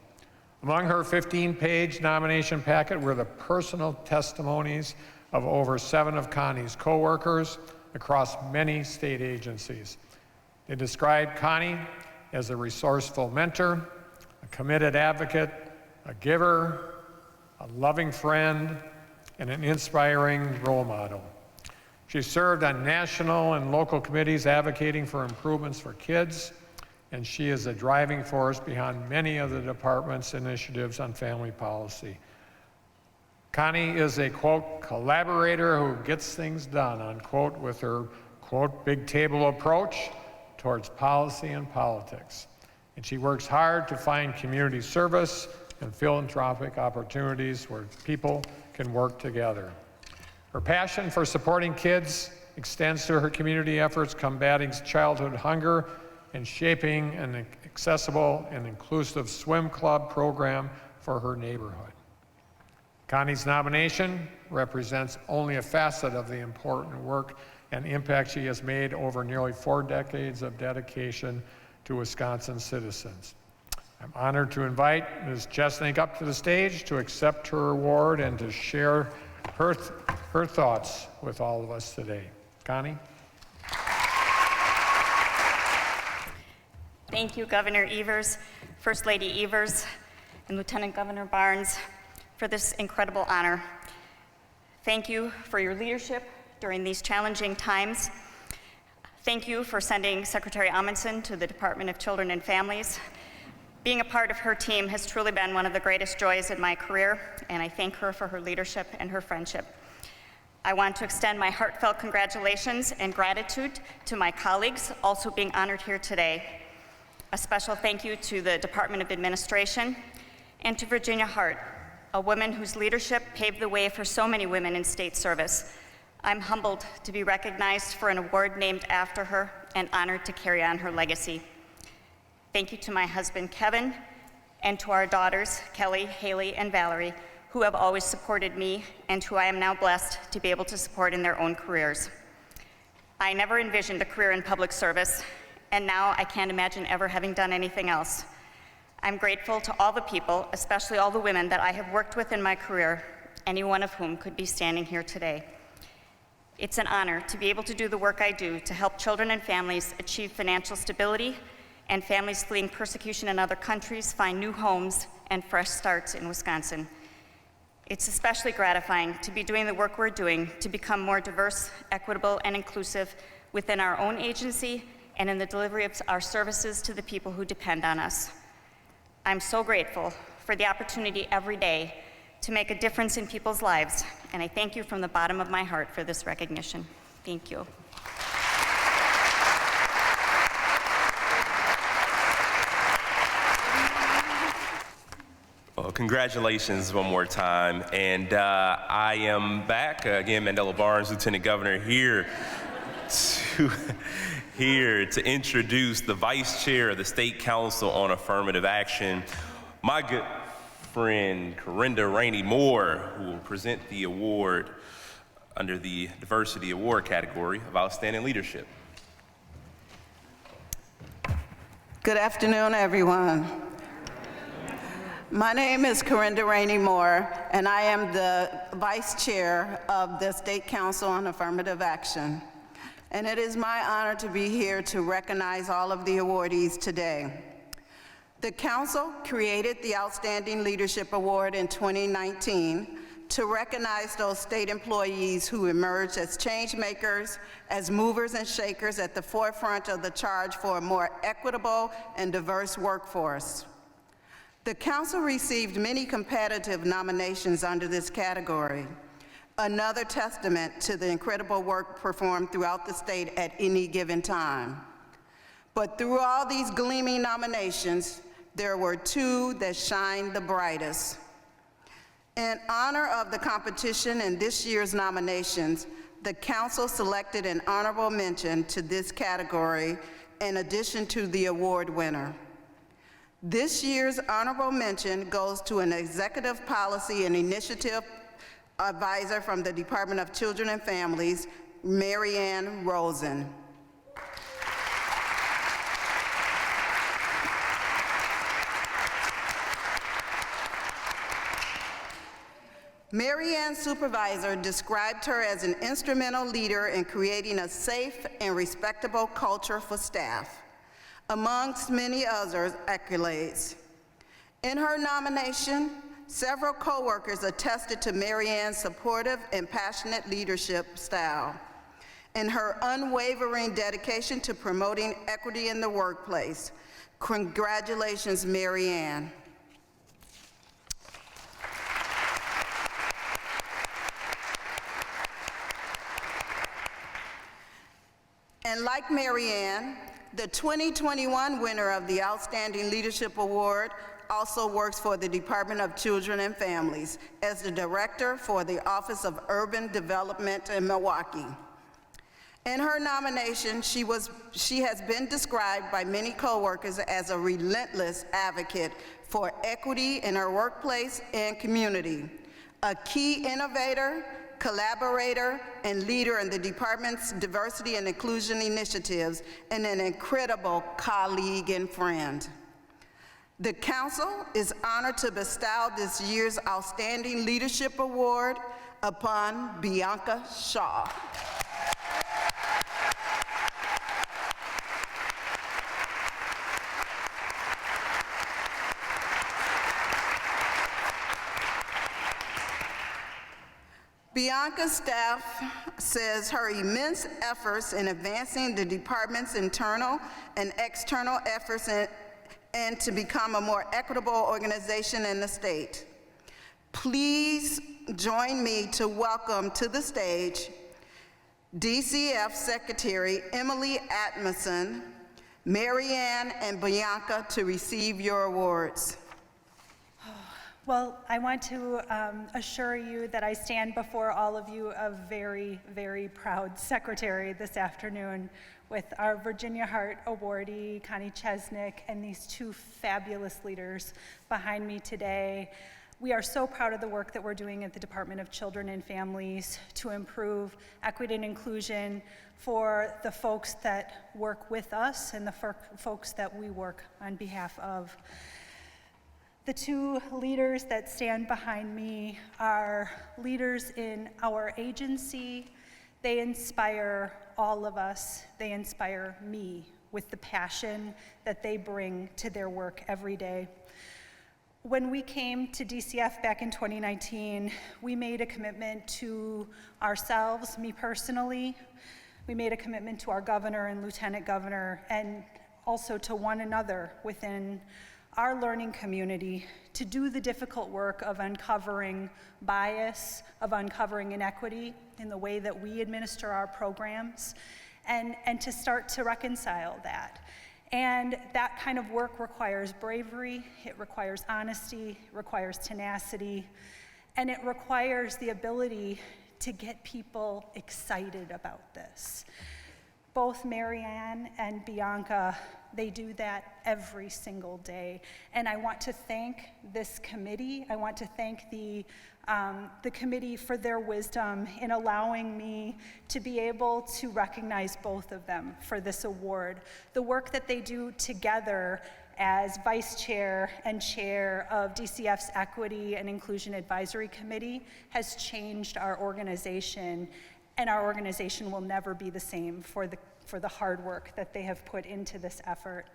Among her 15-page nomination packet were the personal testimonies of over 7 of Connie's coworkers across many state agencies. They described Connie as a resourceful mentor, a committed advocate, a giver, a loving friend, and an inspiring role model. She served on national and local committees advocating for improvements for kids, and she is a driving force behind many of the department's initiatives on family policy. Connie is a, quote, collaborator who gets things done, unquote, with her, quote, big table approach towards policy and politics. And she works hard to find community service and philanthropic opportunities where people can work together. Her passion for supporting kids extends to her community efforts combating childhood hunger and shaping an accessible and inclusive swim club program for her neighborhood. Connie's nomination represents only a facet of the important work and impact she has made over nearly 4 decades of dedication to Wisconsin citizens. I'm honored to invite Ms. Chesnick up to the stage to accept her award and to share her thoughts with all of us today. Connie? Thank you, Governor Evers, First Lady Evers, and Lieutenant Governor Barnes for this incredible honor. Thank you for your leadership during these challenging times. Thank you for sending Secretary Amundsen to the Department of Children and Families. Being a part of her team has truly been one of the greatest joys in my career, and I thank her for her leadership and her friendship. I want to extend my heartfelt congratulations and gratitude to my colleagues also being honored here today. A special thank you to the Department of Administration and to Virginia Hart, a woman whose leadership paved the way for so many women in state service. I'm humbled to be recognized for an award named after her and honored to carry on her legacy. Thank you to my husband, Kevin, and to our daughters, Kelly, Haley, and Valerie, who have always supported me and who I am now blessed to be able to support in their own careers. I never envisioned a career in public service, and now I can't imagine ever having done anything else. I'm grateful to all the people, especially all the women that I have worked with in my career, any one of whom could be standing here today. It's an honor to be able to do the work I do to help children and families achieve financial stability and families fleeing persecution in other countries find new homes and fresh starts in Wisconsin. It's especially gratifying to be doing the work we're doing to become more diverse, equitable, and inclusive within our own agency and in the delivery of our services to the people who depend on us. I'm so grateful for the opportunity every day to make a difference in people's lives, and I thank you from the bottom of my heart for this recognition. Thank you. Well, congratulations one more time. And I am back, again, Mandela Barnes, Lieutenant Governor, here to introduce the Vice Chair of the State Council on Affirmative Action, my good friend, Corinda Rainey Moore, who will present the award under the Diversity Award category of Outstanding Leadership. Good afternoon, everyone. My name is Corinda Rainey Moore, and I am the Vice Chair of the State Council on Affirmative Action. And it is my honor to be here to recognize all of the awardees today. The Council created the Outstanding Leadership Award in 2019 to recognize those state employees who emerged as change makers, as movers and shakers at the forefront of the charge for a more equitable and diverse workforce. The council received many competitive nominations under this category, another testament to the incredible work performed throughout the state at any given time. But through all these gleaming nominations, there were two that shined the brightest. In honor of the competition in this year's nominations, the council selected an honorable mention to this category in addition to the award winner. This year's honorable mention goes to an executive policy and initiative advisor from the Department of Children and Families, Mary Ann Rosen. Mary Ann's supervisor described her as an instrumental leader in creating a safe and respectable culture for staff, amongst many other accolades. In her nomination, several coworkers attested to Mary Ann's supportive and passionate leadership style and her unwavering dedication to promoting equity in the workplace. Congratulations, Mary Ann. And like Mary Ann, the 2021 winner of the Outstanding Leadership Award also works for the Department of Children and Families as the Director for the Office of Urban Development in Milwaukee. In her nomination, she has been described by many coworkers as a relentless advocate for equity in her workplace and community, a key innovator, collaborator, and leader in the department's diversity and inclusion initiatives, and an incredible colleague and friend. The council is honored to bestow this year's Outstanding Leadership Award upon Bianca Shaw. Bianca's staff says her immense efforts in advancing the department's internal and external efforts and to become a more equitable organization in the state. Please join me to welcome to the stage DCF Secretary Emily Atmason, Mary Ann, and Bianca to receive your awards. Well, I want to assure you that I stand before all of you a very, very proud secretary this afternoon with our Virginia Hart awardee, Connie Chesnick, and these two fabulous leaders behind me today. We are so proud of the work that we're doing at the Department of Children and Families to improve equity and inclusion for the folks that work with us and the folks that we work on behalf of. The two leaders that stand behind me are leaders in our agency. They inspire all of us. They inspire me with the passion that they bring to their work every day. When we came to DCF back in 2019, we made a commitment to ourselves, me personally. We made a commitment to our governor and lieutenant governor, and also to one another within our learning community to do the difficult work of uncovering bias, of uncovering inequity in the way that we administer our programs, and to start to reconcile that. And that kind of work requires bravery, it requires honesty, it requires tenacity, and it requires the ability to get people excited about this. Both Mary Ann and Bianca, they do that every single day. And I want to thank this committee. I want to thank the committee for their wisdom in allowing me to be able to recognize both of them for this award. The work that they do together as vice chair and chair of DCF's Equity and Inclusion Advisory Committee has changed our organization, and our organization will never be the same for the hard work that they have put into this effort.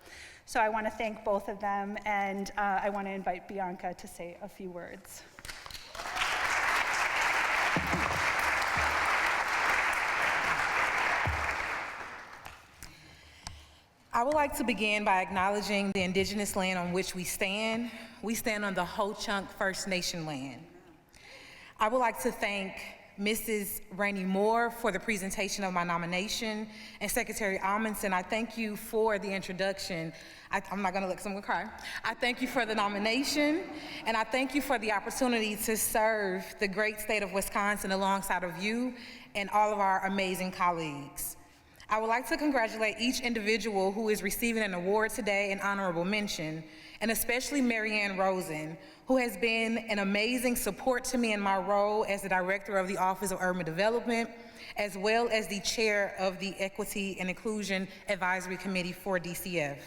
So I want to thank both of them, and I want to invite Bianca to say a few words. I would like to begin by acknowledging the indigenous land on which we stand, we stand on the Ho-Chunk First Nation land. I would like to thank Mrs. Rainey Moore for the presentation of my nomination, and Secretary Amundsen, I thank you for the introduction. I'm not gonna let someone cry. I thank you for the nomination, and I thank you for the opportunity to serve the great state of Wisconsin alongside of you and all of our amazing colleagues. I would like to congratulate each individual who is receiving an award today and honorable mention, and especially Marianne Rosen, who has been an amazing support to me in my role as the Director of the Office of Urban Development, as well as the Chair of the Equity and Inclusion Advisory Committee for DCF.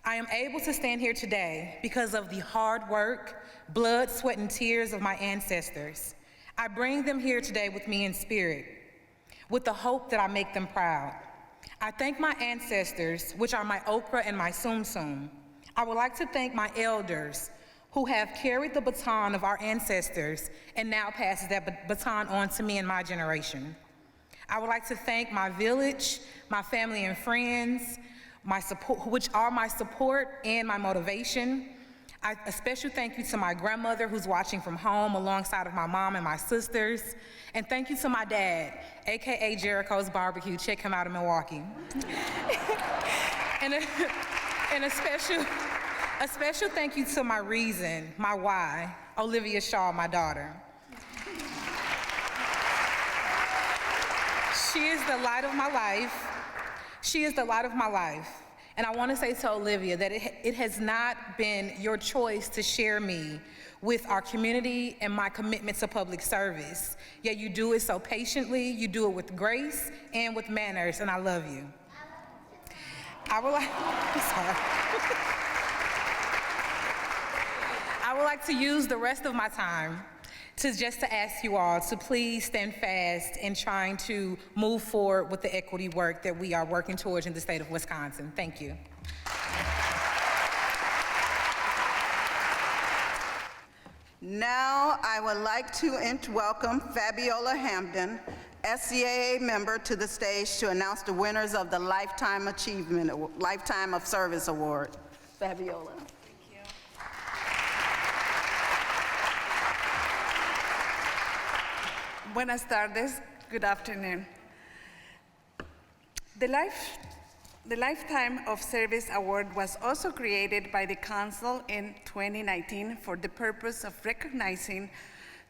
I am able to stand here today because of the hard work, blood, sweat, and tears of my ancestors. I bring them here today with me in spirit, with the hope that I make them proud. I thank my ancestors, which are my okra and my sum sum. I would like to thank my elders who have carried the baton of our ancestors and now passes that baton on to me and my generation. I would like to thank my village, my family and friends, my support, which are my support and my motivation. A special thank you to my grandmother who's watching from home alongside of my mom and my sisters. And thank you to my dad, AKA Jericho's Barbecue. Check him out in Milwaukee. and a special thank you to my reason, my why, Olivia Shaw, my daughter. She is the light of my life. She is the light of my life. And I want to say to Olivia that it has not been your choice to share me with our community and my commitment to public service. Yet you do it so patiently, you do it with grace and with manners, and I love you. I would like to use the rest of my time to ask you all to please stand fast in trying to move forward with the equity work that we are working towards in the state of Wisconsin. Thank you. Now I would like to welcome Fabiola Hampton, SCAA member, to the stage to announce the winners of the Lifetime of Service Award. Fabiola. Buenas tardes, good afternoon. The Lifetime of Service Award was also created by the Council in 2019 for the purpose of recognizing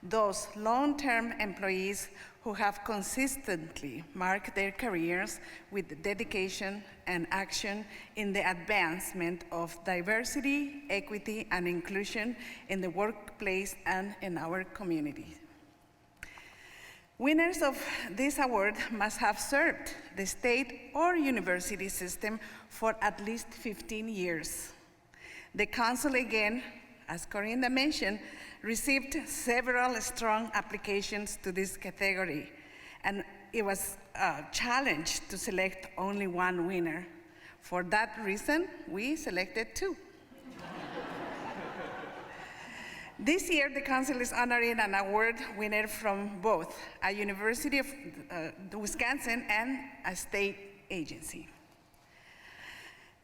those long-term employees who have consistently marked their careers with dedication and action in the advancement of diversity, equity, and inclusion in the workplace and in our community. Winners of this award must have served the state or university system for at least 15 years. The council, again, as Corinna mentioned, received several strong applications to this category, and it was a challenge to select only one winner. For that reason, we selected two. This year, the council is honoring an award winner from both a University of Wisconsin and a state agency.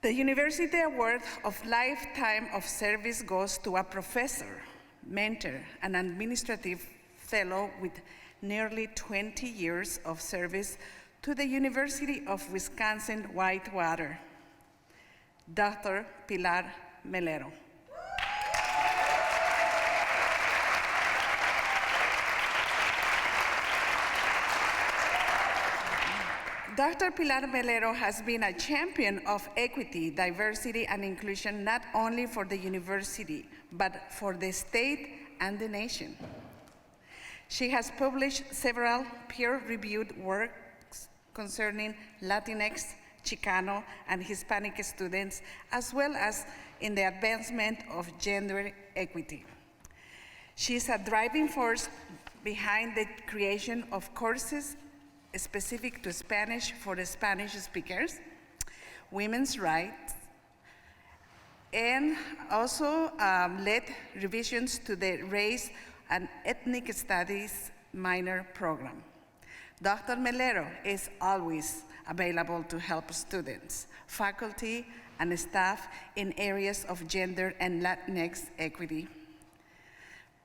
The University Award of Lifetime of Service goes to a professor, mentor, and administrative fellow with nearly 20 years of service to the University of Wisconsin-Whitewater, Dr. Pilar Melero. Dr. Pilar Melero has been a champion of equity, diversity, and inclusion not only for the university, but for the state and the nation. She has published several peer-reviewed works concerning Latinx, Chicano, and Hispanic students, as well as in the advancement of gender equity. She is a driving force behind the creation of courses specific to Spanish for the Spanish speakers, women's rights, and also led revisions to the Race and Ethnic Studies minor program. Dr. Melero is always available to help students, faculty, and staff in areas of gender and Latinx equity.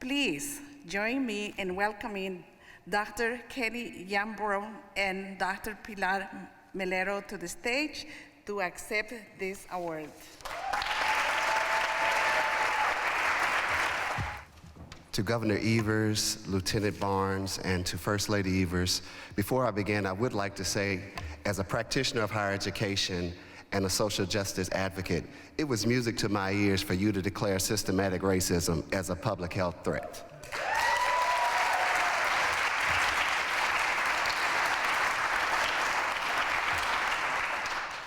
Please join me in welcoming Dr. Kelly Yambro and Dr. Pilar Melero to the stage to accept this award. To Governor Evers, Lieutenant Barnes, and to First Lady Evers, before I begin, I would like to say, as a practitioner of higher education and a social justice advocate, it was music to my ears for you to declare systematic racism as a public health threat.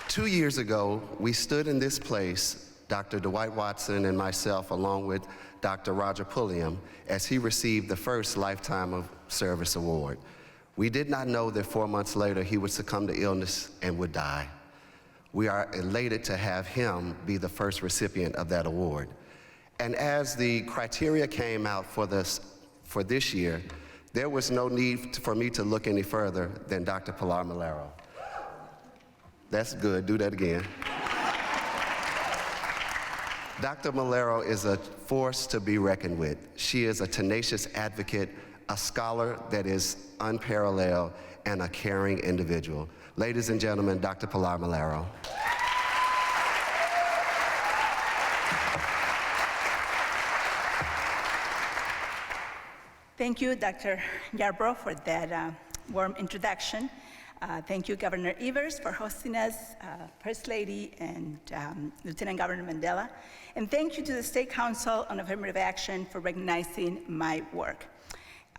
2 years ago, we stood in this place, Dr. Dwight Watson and myself, along with Dr. Roger Pulliam, as he received the first Lifetime of Service Award. We did not know that 4 months later he would succumb to illness and would die. We are elated to have him be the first recipient of that award. And as the criteria came out for this year, there was no need for me to look any further than Dr. Pilar Melero. That's good, do that again. Dr. Melero is a force to be reckoned with. She is a tenacious advocate, a scholar that is unparalleled, and a caring individual. Ladies and gentlemen, Dr. Pilar Melero. Thank you, Dr. Yarbrough, for that warm introduction. Thank you, Governor Evers, for hosting us, First Lady, and Lieutenant Governor Mandela. And thank you to the State Council on Affirmative Action for recognizing my work.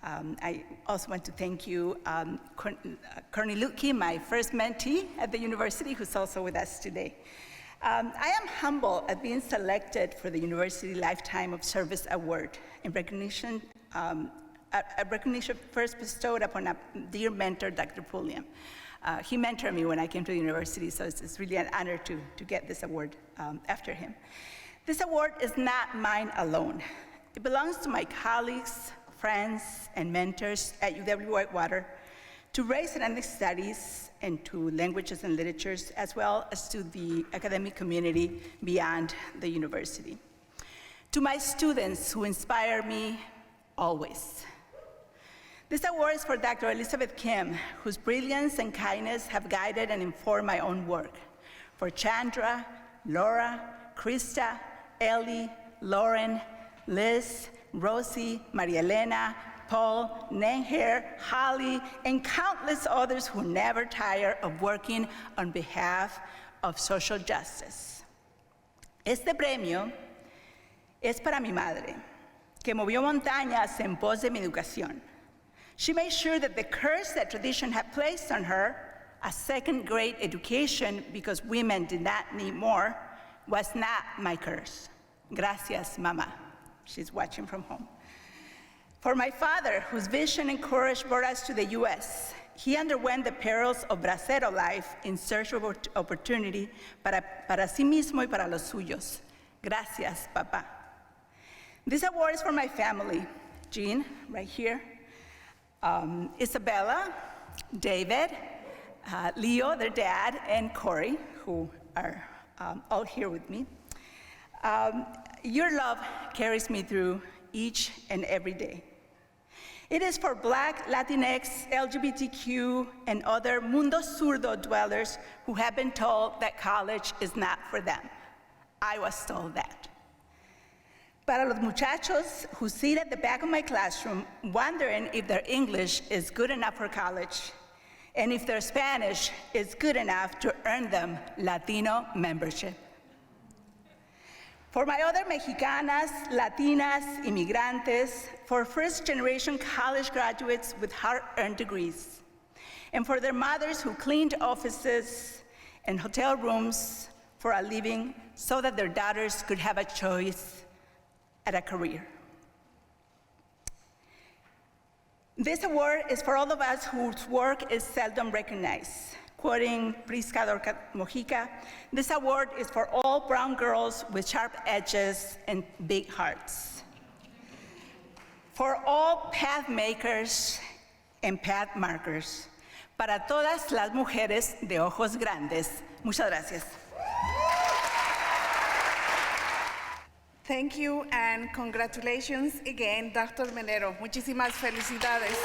I also want to thank you, Courtney Lutke, my first mentee at the university, who's also with us today. I am humbled at being selected for the University Lifetime of Service Award in recognition, a recognition first bestowed upon a dear mentor, Dr. Pulliam. He mentored me when I came to the university, so it's really an honor to get this award after him. This award is not mine alone. It belongs to my colleagues, friends, and mentors at UW-Whitewater, to race and ethnic studies, and to languages and literatures, as well as to the academic community beyond the university. To my students who inspire me always. This award is for Dr. Elizabeth Kim, whose brilliance and kindness have guided and informed my own work. For Chandra, Laura, Krista, Ellie, Lauren, Liz, Rosie, Maria Elena, Paul, Nenher, Holly, and countless others who never tire of working on behalf of social justice. Este premio es para mi madre, que movió montañas en pos de mi educación. She made sure that the curse that tradition had placed on her, a second-grade education because women did not need more, was not my curse. Gracias, Mama. She's watching from home. For my father, whose vision and courage brought us to the US, he underwent the perils of bracero life in search of opportunity para sí mismo y para los suyos. Gracias, Papa. This award is for my family. Jean, right here. Isabella, David, Leo, their dad, and Corey, who are all here with me. Your love carries me through each and every day. It is for Black, Latinx, LGBTQ, and other Mundo Zurdo dwellers who have been told that college is not for them. I was told that. Para los muchachos who sit at the back of my classroom wondering if their English is good enough for college, and if their Spanish is good enough to earn them Latino membership. For my other Mexicanas, Latinas, inmigrantes, for first-generation college graduates with hard-earned degrees, and for their mothers who cleaned offices and hotel rooms for a living so that their daughters could have a choice at a career. This award is for all of us whose work is seldom recognized. Quoting Prisca Mojica, this award is for all brown girls with sharp edges and big hearts. For all path makers and path markers. Para todas las mujeres de ojos grandes. Muchas gracias. Thank you and congratulations again, Dr. Melero. Muchísimas felicidades.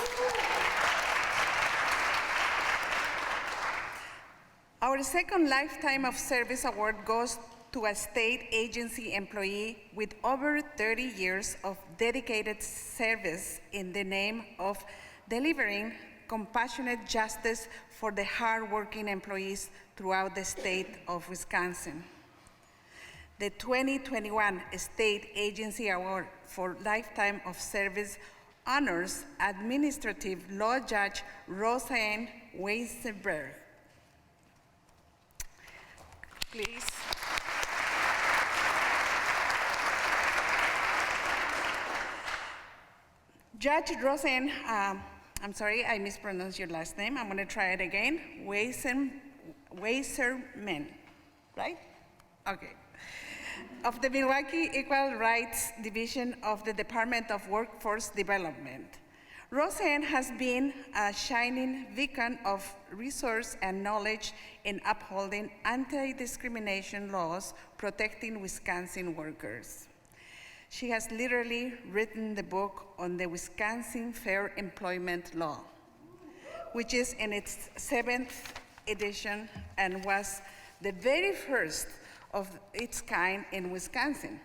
Our second Lifetime of Service Award goes to a state agency employee with over 30 years of dedicated service in the name of delivering compassionate justice for the hardworking employees throughout the state of Wisconsin. The 2021 State Agency Award for Lifetime of Service honors Administrative Law Judge Roseanne Weisenberg. Please. Judge Roseanne, I'm sorry, I mispronounced your last name. I'm going to try it again. Weiserman, right? Okay. Of the Milwaukee Equal Rights Division of the Department of Workforce Development. Roseanne has been a shining beacon of resource and knowledge in upholding anti-discrimination laws protecting Wisconsin workers. She has literally written the book on the Wisconsin Fair Employment Law, which is in its 7th edition and was the very first of its kind in Wisconsin.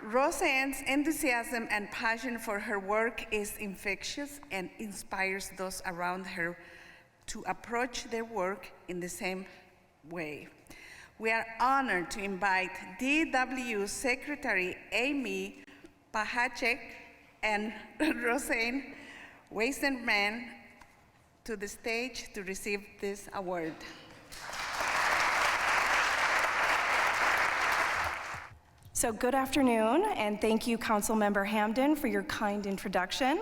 Roseanne's enthusiasm and passion for her work is infectious and inspires those around her to approach their work in the same way. We are honored to invite DW Secretary Amy Pahacek and Roseanne Weisenman to the stage to receive this award. So good afternoon, and thank you, Councilmember Hamden, for your kind introduction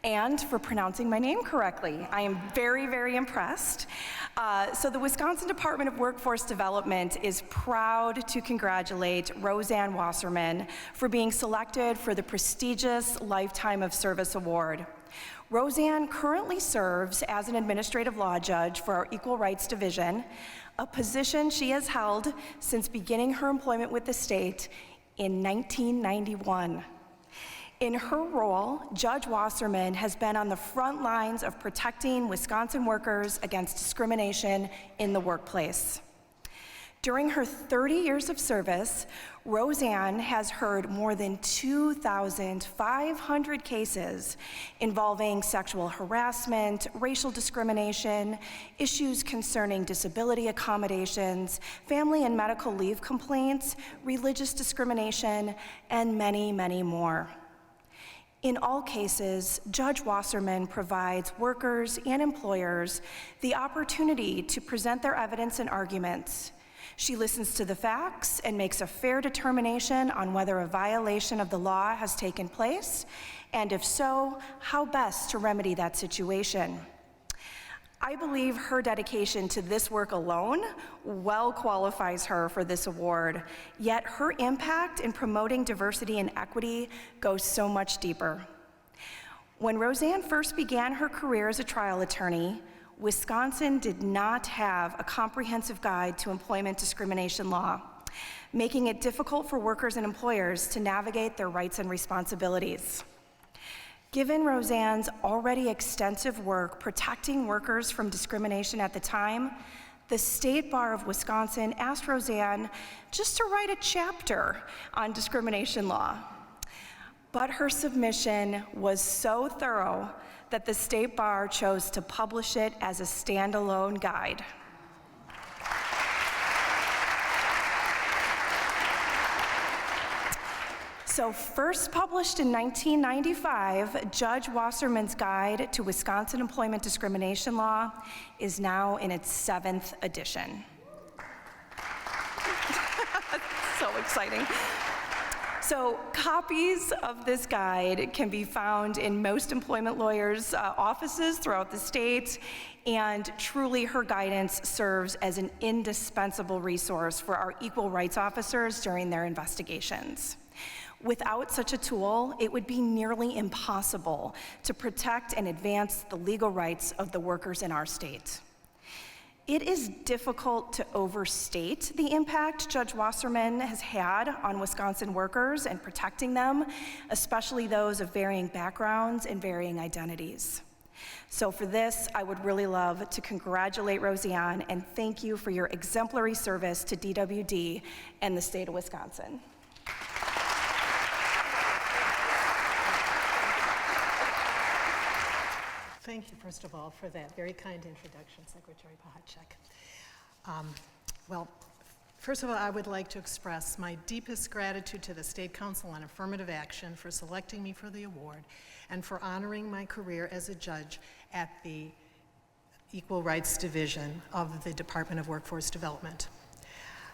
and for pronouncing my name correctly. I am very, very impressed. So the Wisconsin Department of Workforce Development is proud to congratulate Roseanne Wasserman for being selected for the prestigious Lifetime of Service Award. Roseanne currently serves as an administrative law judge for our Equal Rights Division, a position she has held since beginning her employment with the state in 1991. In her role, Judge Wasserman has been on the front lines of protecting Wisconsin workers against discrimination in the workplace. During her 30 years of service, Roseanne has heard more than 2,500 cases involving sexual harassment, racial discrimination, issues concerning disability accommodations, family and medical leave complaints, religious discrimination, and many, many more. In all cases, Judge Wasserman provides workers and employers the opportunity to present their evidence and arguments. She listens to the facts and makes a fair determination on whether a violation of the law has taken place, and if so, how best to remedy that situation. I believe her dedication to this work alone well qualifies her for this award, yet her impact in promoting diversity and equity goes so much deeper. When Roseanne first began her career as a trial attorney, Wisconsin did not have a comprehensive guide to employment discrimination law, making it difficult for workers and employers to navigate their rights and responsibilities. Given Roseanne's already extensive work protecting workers from discrimination at the time, the State Bar of Wisconsin asked Roseanne just to write a chapter on discrimination law. But her submission was so thorough that the State Bar chose to publish it as a standalone guide. So first published in 1995, Judge Wasserman's Guide to Wisconsin Employment Discrimination Law is now in its 7th edition. So exciting. So copies of this guide can be found in most employment lawyers' offices throughout the state, and truly her guidance serves as an indispensable resource for our equal rights officers during their investigations. Without such a tool, it would be nearly impossible to protect and advance the legal rights of the workers in our state. It is difficult to overstate the impact Judge Wasserman has had on Wisconsin workers and protecting them, especially those of varying backgrounds and varying identities. So for this, I would really love to congratulate Roseanne and thank you for your exemplary service to DWD and the state of Wisconsin. Thank you, first of all, for that very kind introduction, Secretary Pahacek. Well, first of all, I would like to express my deepest gratitude to the State Council on Affirmative Action for selecting me for the award and for honoring my career as a judge at the Equal Rights Division of the Department of Workforce Development.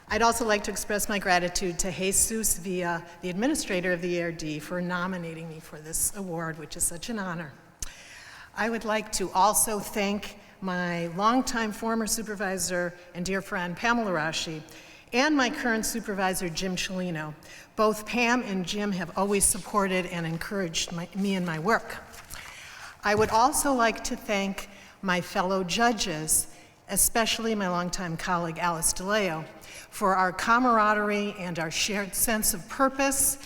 I'd also like to express my gratitude to Jesus Villa, the administrator of the ERD, for nominating me for this award, which is such an honor. I would like to also thank my longtime former supervisor and dear friend, Pamela Rashi, and my current supervisor, Jim Cellino. Both Pam and Jim have always supported and encouraged me in my work. I would also like to thank my fellow judges, especially my longtime colleague, Alice DeLeo, for our camaraderie and our shared sense of purpose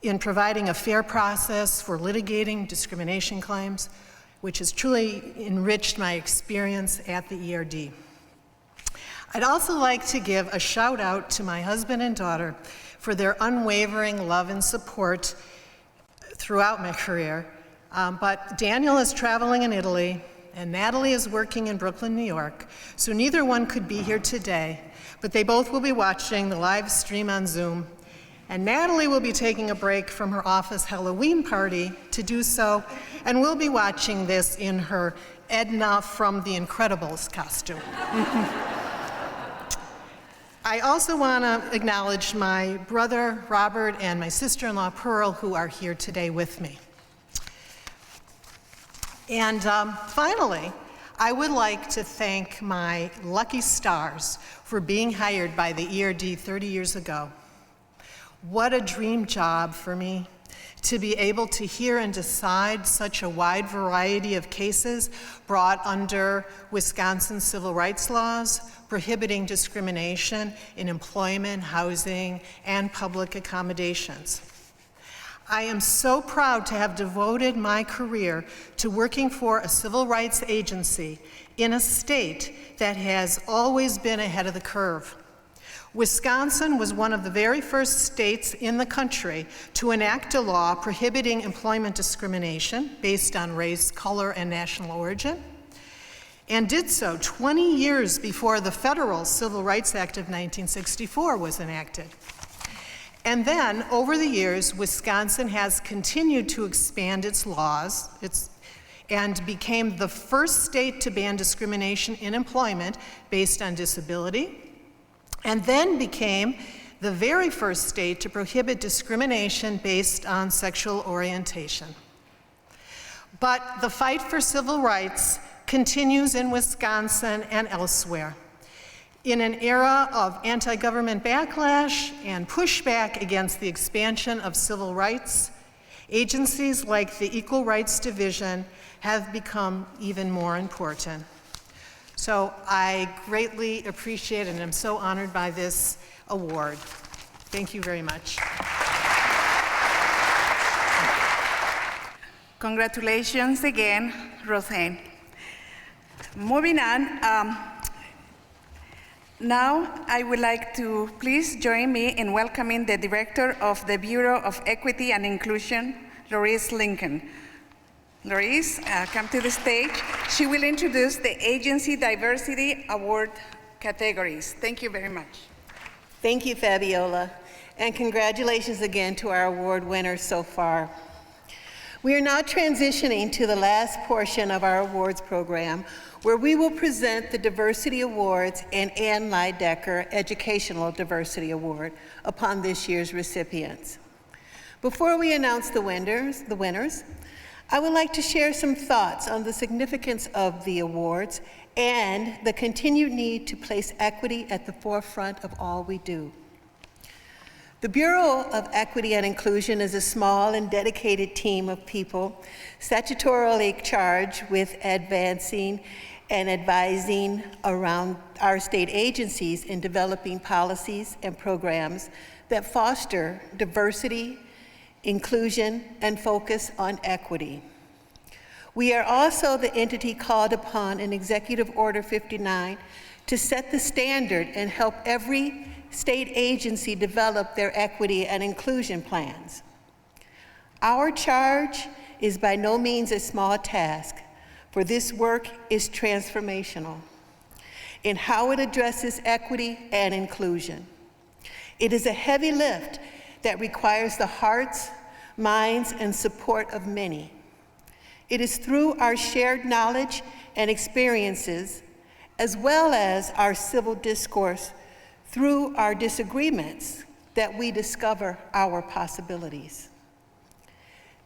in providing a fair process for litigating discrimination claims, which has truly enriched my experience at the ERD. I'd also like to give a shout out to my husband and daughter for their unwavering love and support throughout my career. But Daniel is traveling in Italy and Natalie is working in Brooklyn, New York, so neither one could be here today, but they both will be watching the live stream on Zoom. And Natalie will be taking a break from her office Halloween party to do so, and we'll be watching this in her Edna from The Incredibles costume. I also want to acknowledge my brother Robert and my sister-in-law Pearl, who are here today with me. And finally, I would like to thank my lucky stars for being hired by the ERD 30 years ago. What a dream job for me to be able to hear and decide such a wide variety of cases brought under Wisconsin civil rights laws, prohibiting discrimination in employment, housing, and public accommodations. I am so proud to have devoted my career to working for a civil rights agency in a state that has always been ahead of the curve. Wisconsin was one of the very first states in the country to enact a law prohibiting employment discrimination based on race, color, and national origin, and did so 20 years before the federal Civil Rights Act of 1964 was enacted. And then, over the years, Wisconsin has continued to expand its laws and became the first state to ban discrimination in employment based on disability, and then became the very first state to prohibit discrimination based on sexual orientation. But the fight for civil rights continues in Wisconsin and elsewhere. In an era of anti-government backlash and pushback against the expansion of civil rights, agencies like the Equal Rights Division have become even more important. So I greatly appreciate and am so honored by this award. Thank you very much. Congratulations again, Roseanne. Moving on, now I would like to please join me in welcoming the Director of the Bureau of Equity and Inclusion, Loris Lincoln. Loris, come to the stage. She will introduce the Agency Diversity Award categories. Thank you very much. Thank you, Fabiola, and congratulations again to our award winners so far. We are now transitioning to the last portion of our awards program, where we will present the Diversity Awards and Ann Lydecker Educational Diversity Award upon this year's recipients. Before we announce the winners, I would like to share some thoughts on the significance of the awards and the continued need to place equity at the forefront of all we do. The Bureau of Equity and Inclusion is a small and dedicated team of people statutorily charged with advancing and advising around our state agencies in developing policies and programs that foster diversity, inclusion, and focus on equity. We are also the entity called upon in Executive Order 59 to set the standard and help every state agency develop their equity and inclusion plans. Our charge is by no means a small task, for this work is transformational in how it addresses equity and inclusion. It is a heavy lift that requires the hearts, minds, and support of many. It is through our shared knowledge and experiences, as well as our civil discourse through our disagreements, that we discover our possibilities.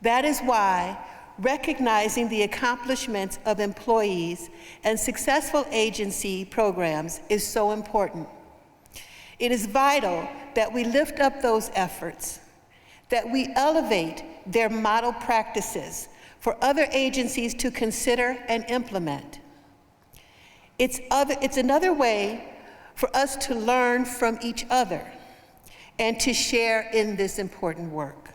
That is why recognizing the accomplishments of employees and successful agency programs is so important. It is vital that we lift up those efforts, that we elevate their model practices for other agencies to consider and implement. It's another way for us to learn from each other and to share in this important work.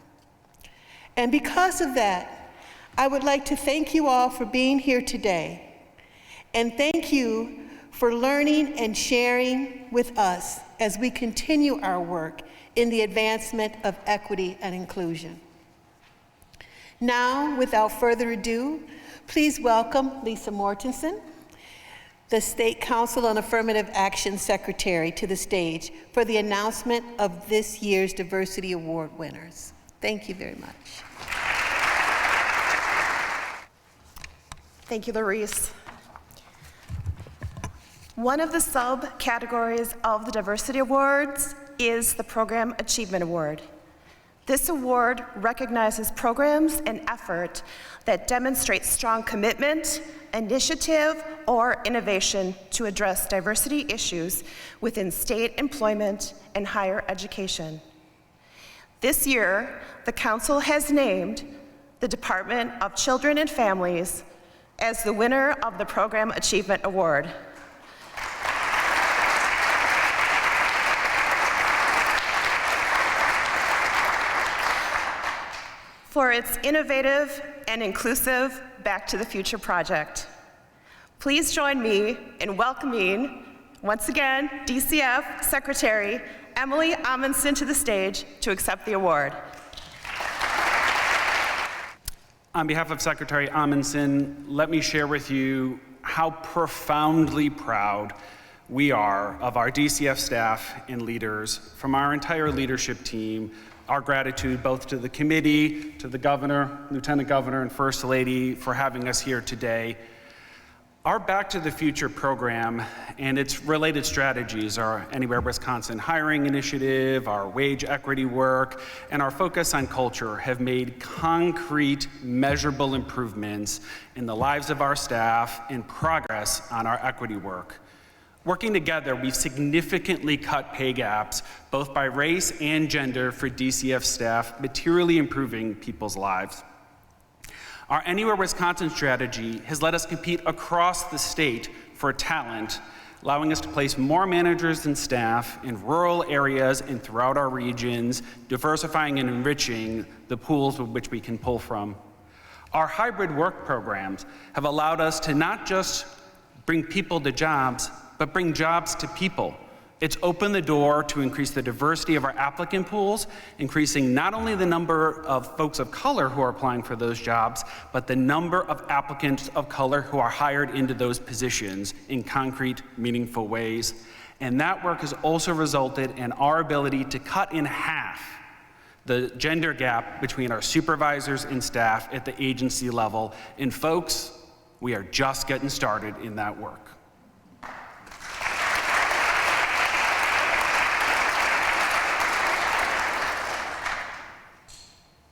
And because of that, I would like to thank you all for being here today, and thank you for learning and sharing with us as we continue our work in the advancement of equity and inclusion. Now, without further ado, please welcome Lisa Mortensen, the State Council on Affirmative Action Secretary, to the stage for the announcement of this year's Diversity Award winners. Thank you very much. Thank you, Larice. One of the subcategories of the Diversity Awards is the Program Achievement Award. This award recognizes programs and effort that demonstrate strong commitment, initiative, or innovation to address diversity issues within state employment and higher education. This year, the Council has named the Department of Children and Families as the winner of the Program Achievement Award. For its innovative and inclusive Back to the Future project. Please join me in welcoming, once again, DCF Secretary Emily Amundsen to the stage to accept the award. On behalf of Secretary Amundsen, let me share with you how profoundly proud we are of our DCF staff and leaders, from our entire leadership team. Our gratitude both to the committee, to the governor, lieutenant governor, and first lady for having us here today. Our Back to the Future program and its related strategies, our Anywhere Wisconsin hiring initiative, our wage equity work, and our focus on culture have made concrete, measurable improvements in the lives of our staff and progress on our equity work. Working together, we've significantly cut pay gaps, both by race and gender, for DCF staff, materially improving people's lives. Our Anywhere Wisconsin strategy has let us compete across the state for talent, allowing us to place more managers and staff in rural areas and throughout our regions, diversifying and enriching the pools with which we can pull from. Our hybrid work programs have allowed us to not just bring people to jobs, but bring jobs to people. It's opened the door to increase the diversity of our applicant pools, increasing not only the number of folks of color who are applying for those jobs, but the number of applicants of color who are hired into those positions in concrete, meaningful ways. And that work has also resulted in our ability to cut in half the gender gap between our supervisors and staff at the agency level. And folks, we are just getting started in that work.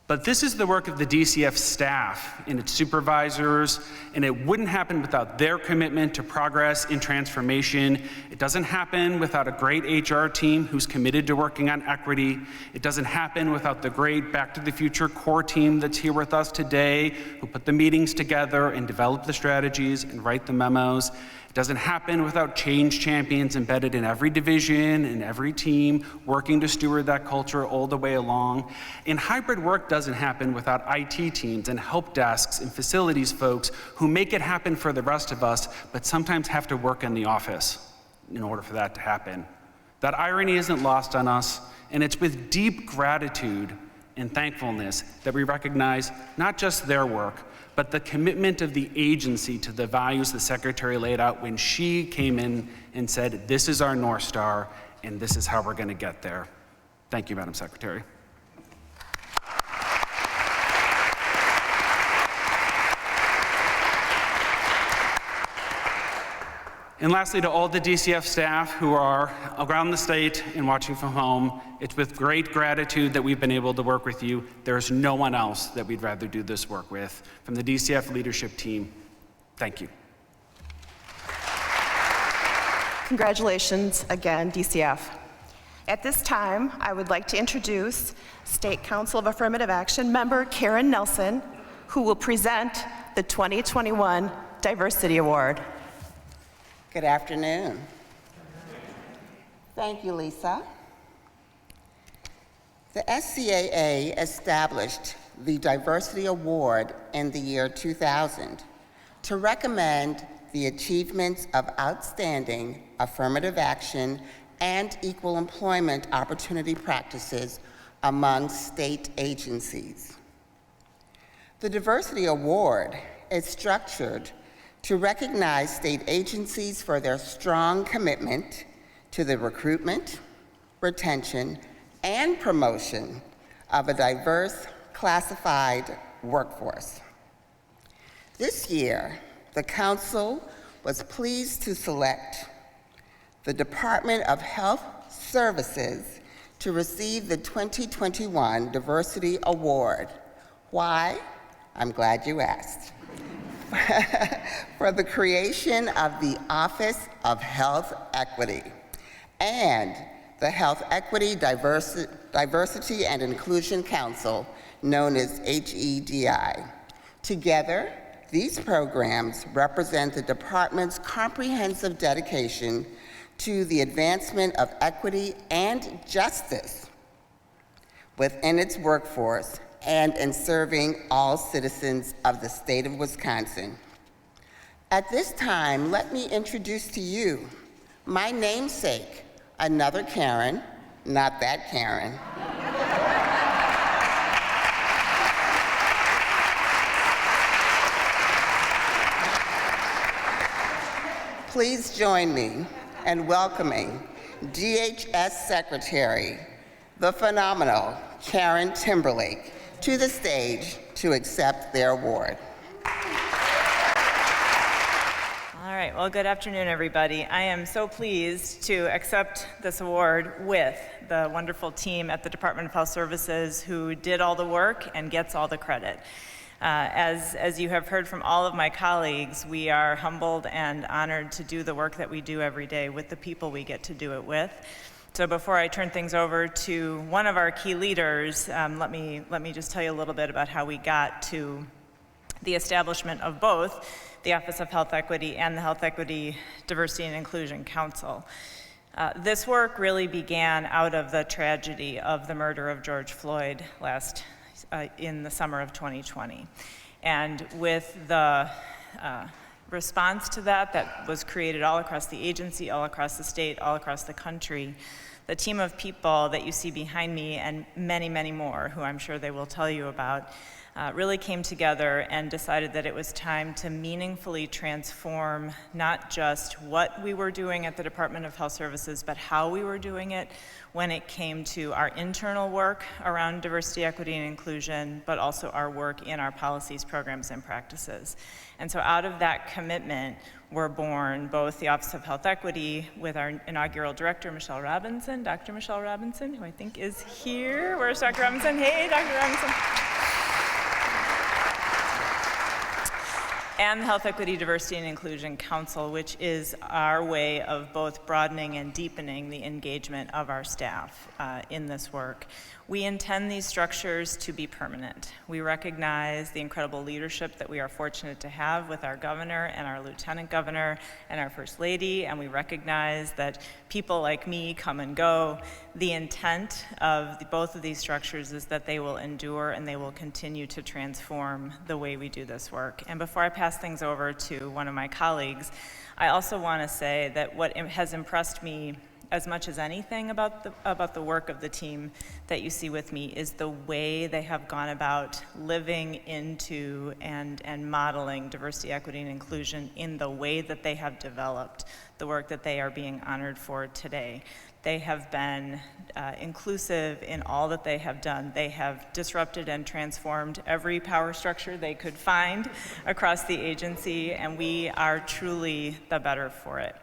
But this is the work of the DCF staff and its supervisors, and it wouldn't happen without their commitment to progress and transformation. It doesn't happen without a great HR team who's committed to working on equity. It doesn't happen without the great Back to the Future core team that's here with us today, who put the meetings together and develop the strategies and write the memos. It doesn't happen without change champions embedded in every division and every team working to steward that culture all the way along. And hybrid work doesn't happen without IT teams and help desks and facilities folks who make it happen for the rest of us, but sometimes have to work in the office in order for that to happen. That irony isn't lost on us, and it's with deep gratitude and thankfulness that we recognize not just their work, but the commitment of the agency to the values the Secretary laid out when she came in and said, this is our North Star, and this is how we're going to get there. Thank you, Madam Secretary. And lastly, to all the DCF staff who are around the state and watching from home, it's with great gratitude that we've been able to work with you. There's no one else that we'd rather do this work with. From the DCF leadership team, thank you. Congratulations again, DCF. At this time, I would like to introduce State Council of Affirmative Action member Karen Nelson, who will present the 2021 Diversity Award. Good afternoon. Thank you, Lisa. The SCAA established the Diversity Award in the year 2000 to recommend the achievements of outstanding affirmative action and equal employment opportunity practices among state agencies. The Diversity Award is structured to recognize state agencies for their strong commitment to the recruitment, retention, and promotion of a diverse classified workforce. This year, the Council was pleased to select the Department of Health Services to receive the 2021 Diversity Award. Why? I'm glad you asked. For the creation of the Office of Health Equity and the Health Equity, Diversity and Inclusion Council, known as HEDI. Together, these programs represent the department's comprehensive dedication to the advancement of equity and justice within its workforce and in serving all citizens of the state of Wisconsin. At this time, let me introduce to you my namesake, another Karen, not that Karen. Please join me in welcoming DHS Secretary, the phenomenal Karen Timberlake, to the stage to accept their award. All right, well, good afternoon, everybody. I am so pleased to accept this award with the wonderful team at the Department of Health Services who did all the work and gets all the credit. As you have heard from all of my colleagues, we are humbled and honored to do the work that we do every day with the people we get to do it with. So before I turn things over to one of our key leaders, let me just tell you a little bit about how we got to the establishment of both the Office of Health Equity and the Health Equity, Diversity and Inclusion Council. This work really began out of the tragedy of the murder of George Floyd in the summer of 2020. And with the response to that was created all across the agency, all across the state, all across the country, the team of people that you see behind me and many, many more, who I'm sure they will tell you about, really came together and decided that it was time to meaningfully transform not just what we were doing at the Department of Health Services, but how we were doing it when it came to our internal work around diversity, equity, and inclusion, but also our work in our policies, programs, and practices. And so out of that commitment were born both the Office of Health Equity with our inaugural director, Michelle Robinson, Dr. Michelle Robinson, who I think is here. Where's Dr. Robinson? Hey, Dr. Robinson. and the Health Equity, Diversity, and Inclusion Council, which is our way of both broadening and deepening the engagement of our staff in this work. We intend these structures to be permanent. We recognize the incredible leadership that we are fortunate to have with our governor and our lieutenant governor and our first lady, and we recognize that people like me come and go. The intent of both of these structures is that they will endure and they will continue to transform the way we do this work. And before I pass things over to one of my colleagues, I also want to say that what has impressed me as much as anything about the work of the team that you see with me is the way they have gone about living into and modeling diversity, equity, and inclusion in the way that they have developed the work that they are being honored for today. They have been inclusive in all that they have done. They have disrupted and transformed every power structure they could find across the agency, and we are truly the better for it.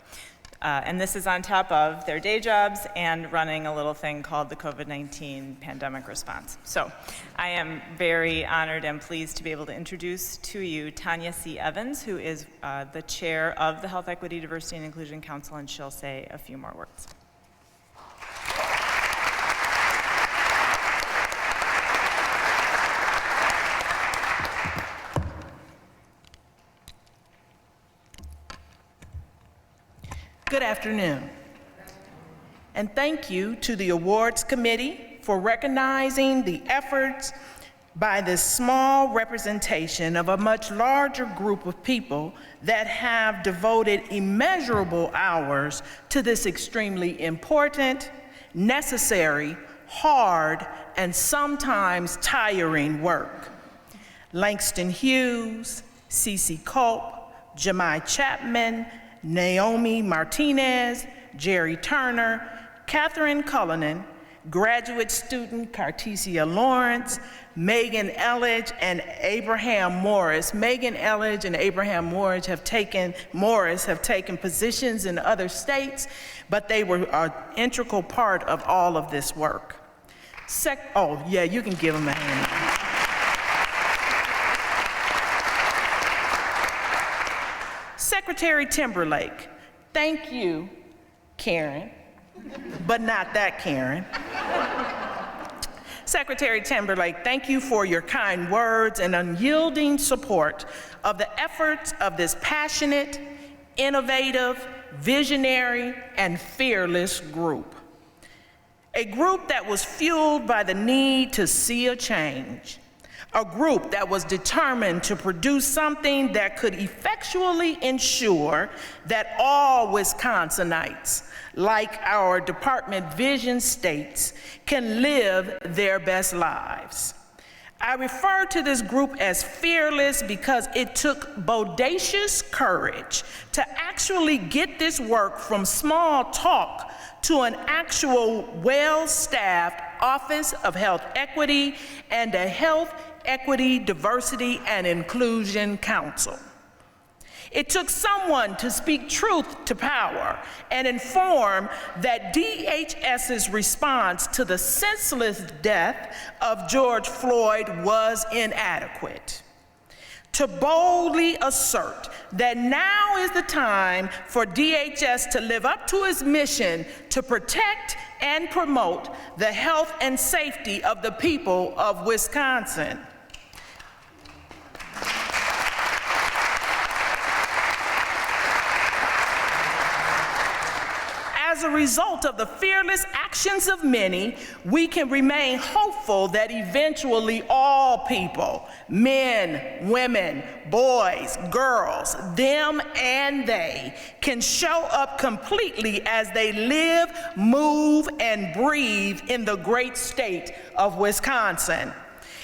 And this is on top of their day jobs and running a little thing called the COVID-19 pandemic response. So I am very honored and pleased to be able to introduce to you Tanya C. Evans, who is the chair of the Health Equity, Diversity, and Inclusion Council, and she'll say a few more words. Good afternoon, and thank you to the Awards Committee for recognizing the efforts by this small representation of a much larger group of people that have devoted immeasurable hours to this extremely important, necessary, hard, and sometimes tiring work. Langston Hughes, Cece Culp, Jemai Chapman, Naomi Martinez, Jerry Turner, Catherine Cullinan, graduate student Cartesia Lawrence, Megan Elledge, and Abraham Morris. Megan Elledge and Abraham Morris have taken positions in other states, but they were an integral part of all of this work. Oh yeah, you can give them a hand. Secretary Timberlake, thank you, Karen, but not that Karen. Secretary Timberlake, thank you for your kind words and unyielding support of the efforts of this passionate, innovative, visionary, and fearless group. A group that was fueled by the need to see a change. A group that was determined to produce something that could effectually ensure that all Wisconsinites, like our department vision states, can live their best lives. I refer to this group as fearless because it took bodacious courage to actually get this work from small talk to an actual well-staffed Office of Health Equity and a Health Equity, Diversity, and Inclusion Council. It took someone to speak truth to power and inform that DHS's response to the senseless death of George Floyd was inadequate. To boldly assert that now is the time for DHS to live up to its mission to protect and promote the health and safety of the people of Wisconsin. As a result of the fearless actions of many, we can remain hopeful that eventually all people, men, women, boys, girls, them and they, can show up completely as they live, move, and breathe in the great state of Wisconsin.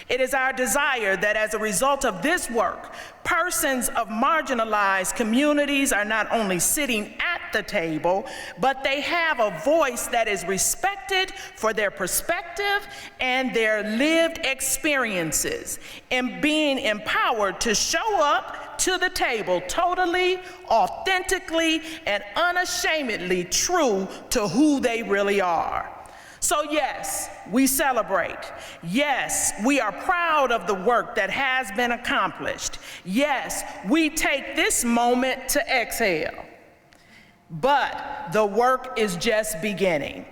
It is our desire that as a result of this work, persons of marginalized communities are not only sitting at the table, but they have a voice that is respected for their perspective and their lived experiences, and being empowered to show up to the table totally, authentically, and unashamedly true to who they really are. So yes, we celebrate. Yes, we are proud of the work that has been accomplished. Yes, we take this moment to exhale. But the work is just beginning.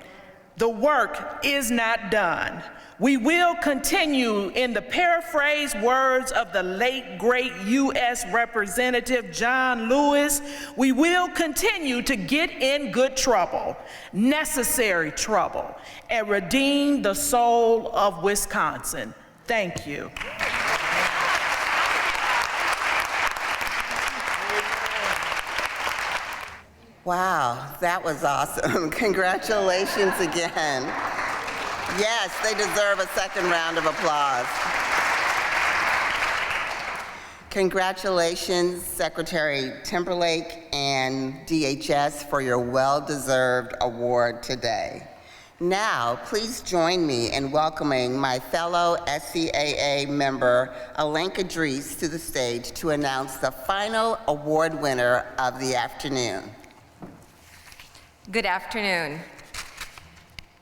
The work is not done. We will continue, in the paraphrased words of the late, great U.S. Representative John Lewis, we will continue to get in good trouble, necessary trouble, and redeem the soul of Wisconsin. Thank you. Wow, that was awesome. Congratulations again. Yes, they deserve a second round of applause. Congratulations, Secretary Timberlake and DHS, for your well-deserved award today. Now, please join me in welcoming my fellow SCAA member, Alenka Dries, to the stage to announce the final award winner of the afternoon. Good afternoon.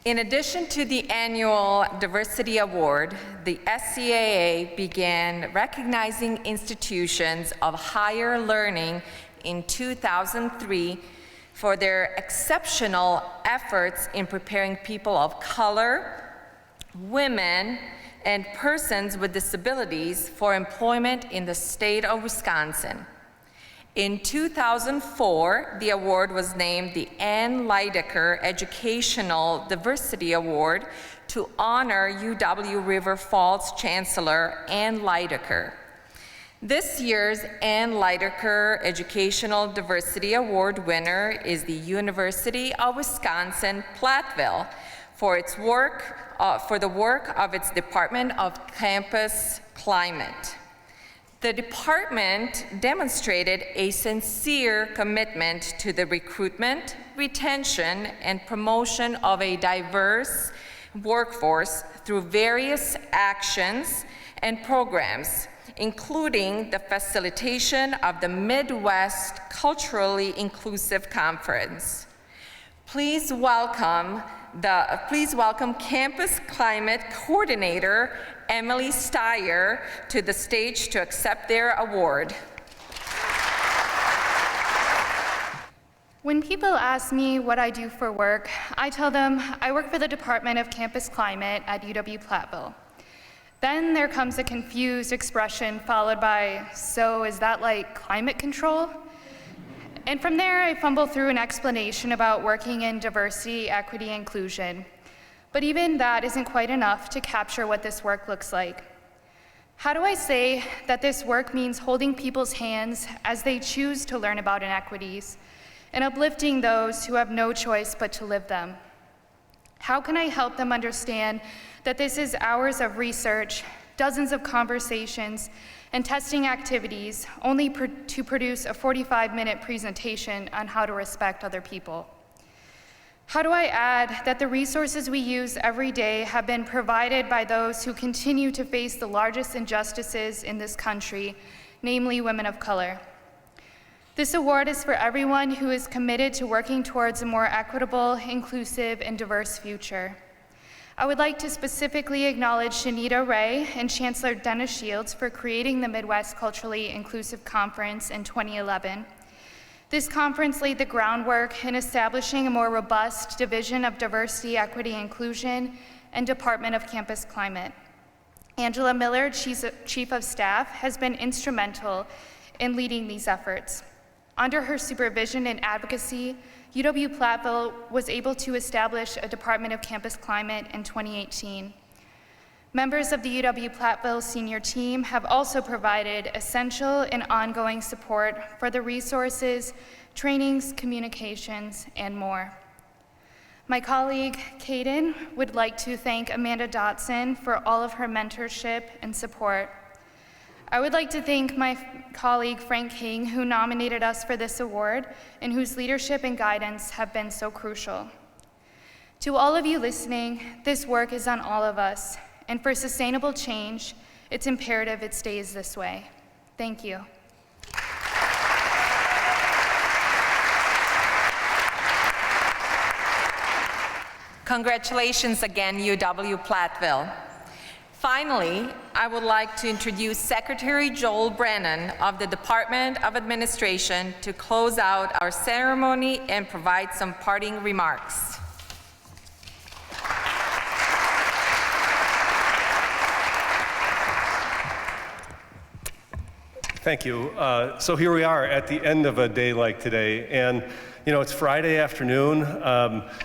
In addition to the annual Diversity Award, the SCAA began recognizing institutions of higher learning in 2003 for their exceptional efforts in preparing people of color, women, and persons with disabilities for employment in the state of Wisconsin. In 2004, the award was named the Ann Lydecker Educational Diversity Award to honor UW River Falls Chancellor Ann Lydecker. This year's Ann Lydecker Educational Diversity Award winner is the University of Wisconsin-Platteville for its work, for the work of its Department of Campus Climate. The department demonstrated a sincere commitment to the recruitment, retention, and promotion of a diverse workforce through various actions and programs, including the facilitation of the Midwest Culturally Inclusive Conference. Please welcome Campus Climate Coordinator Emily Steyer to the stage to accept their award. When people ask me what I do for work, I tell them I work for the Department of Campus Climate at UW-Platteville. Then there comes a confused expression followed by, so is that like climate control? And from there, I fumble through an explanation about working in diversity, equity, inclusion. But even that isn't quite enough to capture what this work looks like. How do I say that this work means holding people's hands as they choose to learn about inequities and uplifting those who have no choice but to live them? How can I help them understand that this is hours of research, dozens of conversations, and testing activities only to produce a 45-minute presentation on how to respect other people? How do I add that the resources we use every day have been provided by those who continue to face the largest injustices in this country, namely women of color? This award is for everyone who is committed to working towards a more equitable, inclusive, and diverse future. I would like to specifically acknowledge Shanita Ray and Chancellor Dennis Shields for creating the Midwest Culturally Inclusive Conference in 2011. This conference laid the groundwork in establishing a more robust division of diversity, equity, inclusion, and Department of Campus Climate. Angela Miller, Chief of Staff, has been instrumental in leading these efforts. Under her supervision and advocacy, UW-Platteville was able to establish a Department of Campus Climate in 2018. Members of the UW-Platteville senior team have also provided essential and ongoing support for the resources, trainings, communications, and more. My colleague, Kaden, would like to thank Amanda Dotson for all of her mentorship and support. I would like to thank my colleague, Frank King, who nominated us for this award and whose leadership and guidance have been so crucial. To all of you listening, this work is on all of us. And for sustainable change, it's imperative it stays this way. Thank you. Congratulations again, UW-Platteville. Finally, I would like to introduce Secretary Joel Brennan of the Department of Administration to close out our ceremony and provide some parting remarks. Thank you. So here we are at the end of a day like today, and you know, it's Friday afternoon.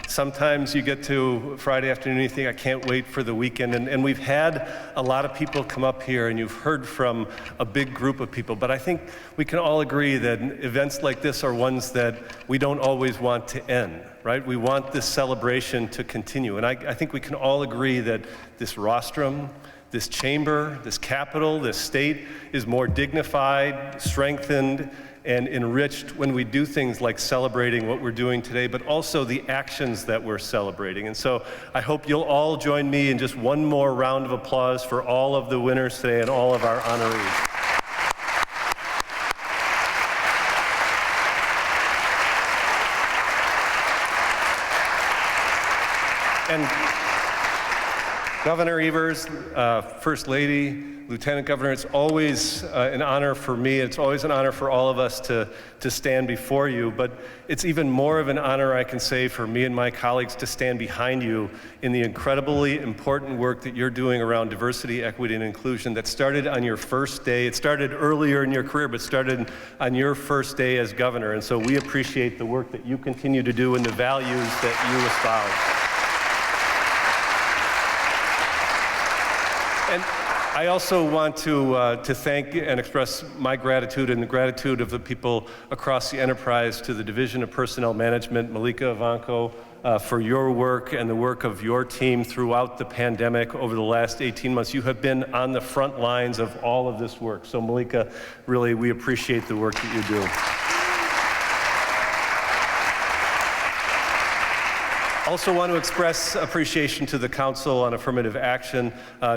Sometimes you get to Friday afternoon and you think, I can't wait for the weekend. And we've had a lot of people come up here, and you've heard from a big group of people. But I think we can all agree that events like this are ones that we don't always want to end, right? We want this celebration to continue. And I think we can all agree that this rostrum, this chamber, this Capitol, this state is more dignified, strengthened, and enriched when we do things like celebrating what we're doing today, but also the actions that we're celebrating. And so I hope you'll all join me in just one more round of applause for all of the winners today and all of our honorees. And Governor Evers, First Lady, Lieutenant Governor, it's always an honor for me, it's always an honor for all of us to stand before you, but it's even more of an honor, I can say, for me and my colleagues to stand behind you in the incredibly important work that you're doing around diversity, equity, and inclusion that started on your first day. It started earlier in your career, but started on your first day as governor, and so we appreciate the work that you continue to do and the values that you espouse. And I also want to thank and express my gratitude and the gratitude of the people across the enterprise to the Division of Personnel Management, Malika Ivanko, for your work and the work of your team throughout the pandemic over the last 18 months. You have been on the front lines of all of this work. So Malika, really, we appreciate the work that you do. Also want to express appreciation to the Council on Affirmative Action,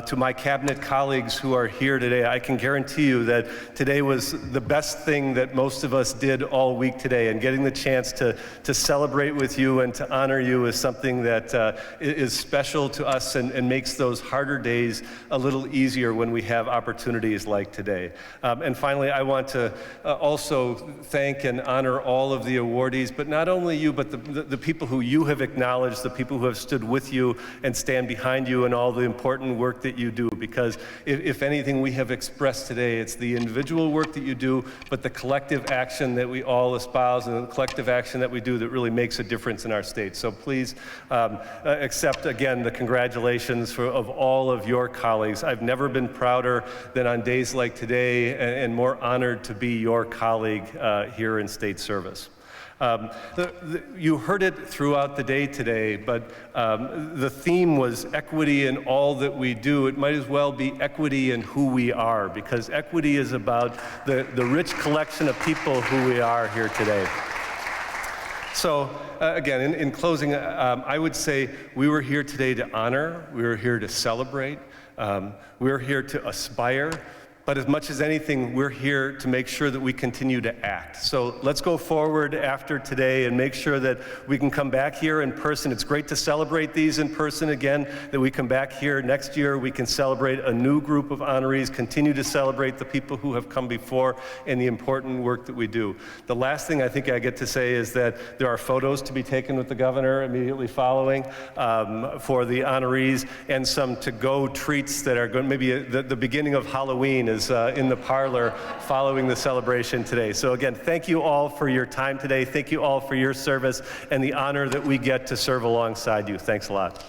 to my cabinet colleagues who are here today. I can guarantee you that today was the best thing that most of us did all week today, and getting the chance to celebrate with you and to honor you is something that is special to us and makes those harder days a little easier when we have opportunities like today. And finally, I want to also thank and honor all of the awardees, but not only you, but the people who you have acknowledged, the people who have stood with you and stand behind you in all the important work that you do. Because if anything we have expressed today, it's the individual work that you do, but the collective action that we all espouse and the collective action that we do that really makes a difference in our state. So please accept again the congratulations of all of your colleagues. I've never been prouder than on days like today and more honored to be your colleague here in state service. You heard it throughout the day today, but the theme was equity in all that we do. It might as well be equity in who we are, because equity is about the rich collection of people who we are here today. So again, in closing, I would say we were here today to honor, we were here to celebrate, we were here to aspire. But as much as anything, we're here to make sure that we continue to act. So let's go forward after today and make sure that we can come back here in person. It's great to celebrate these in person again, that we come back here next year, we can celebrate a new group of honorees, continue to celebrate the people who have come before and the important work that we do. The last thing I think I get to say is that there are photos to be taken with the governor immediately following for the honorees, and some to-go treats that are going, maybe the beginning of Halloween is in the parlor following the celebration today. So again, thank you all for your time today. Thank you all for your service and the honor that we get to serve alongside you. Thanks a lot.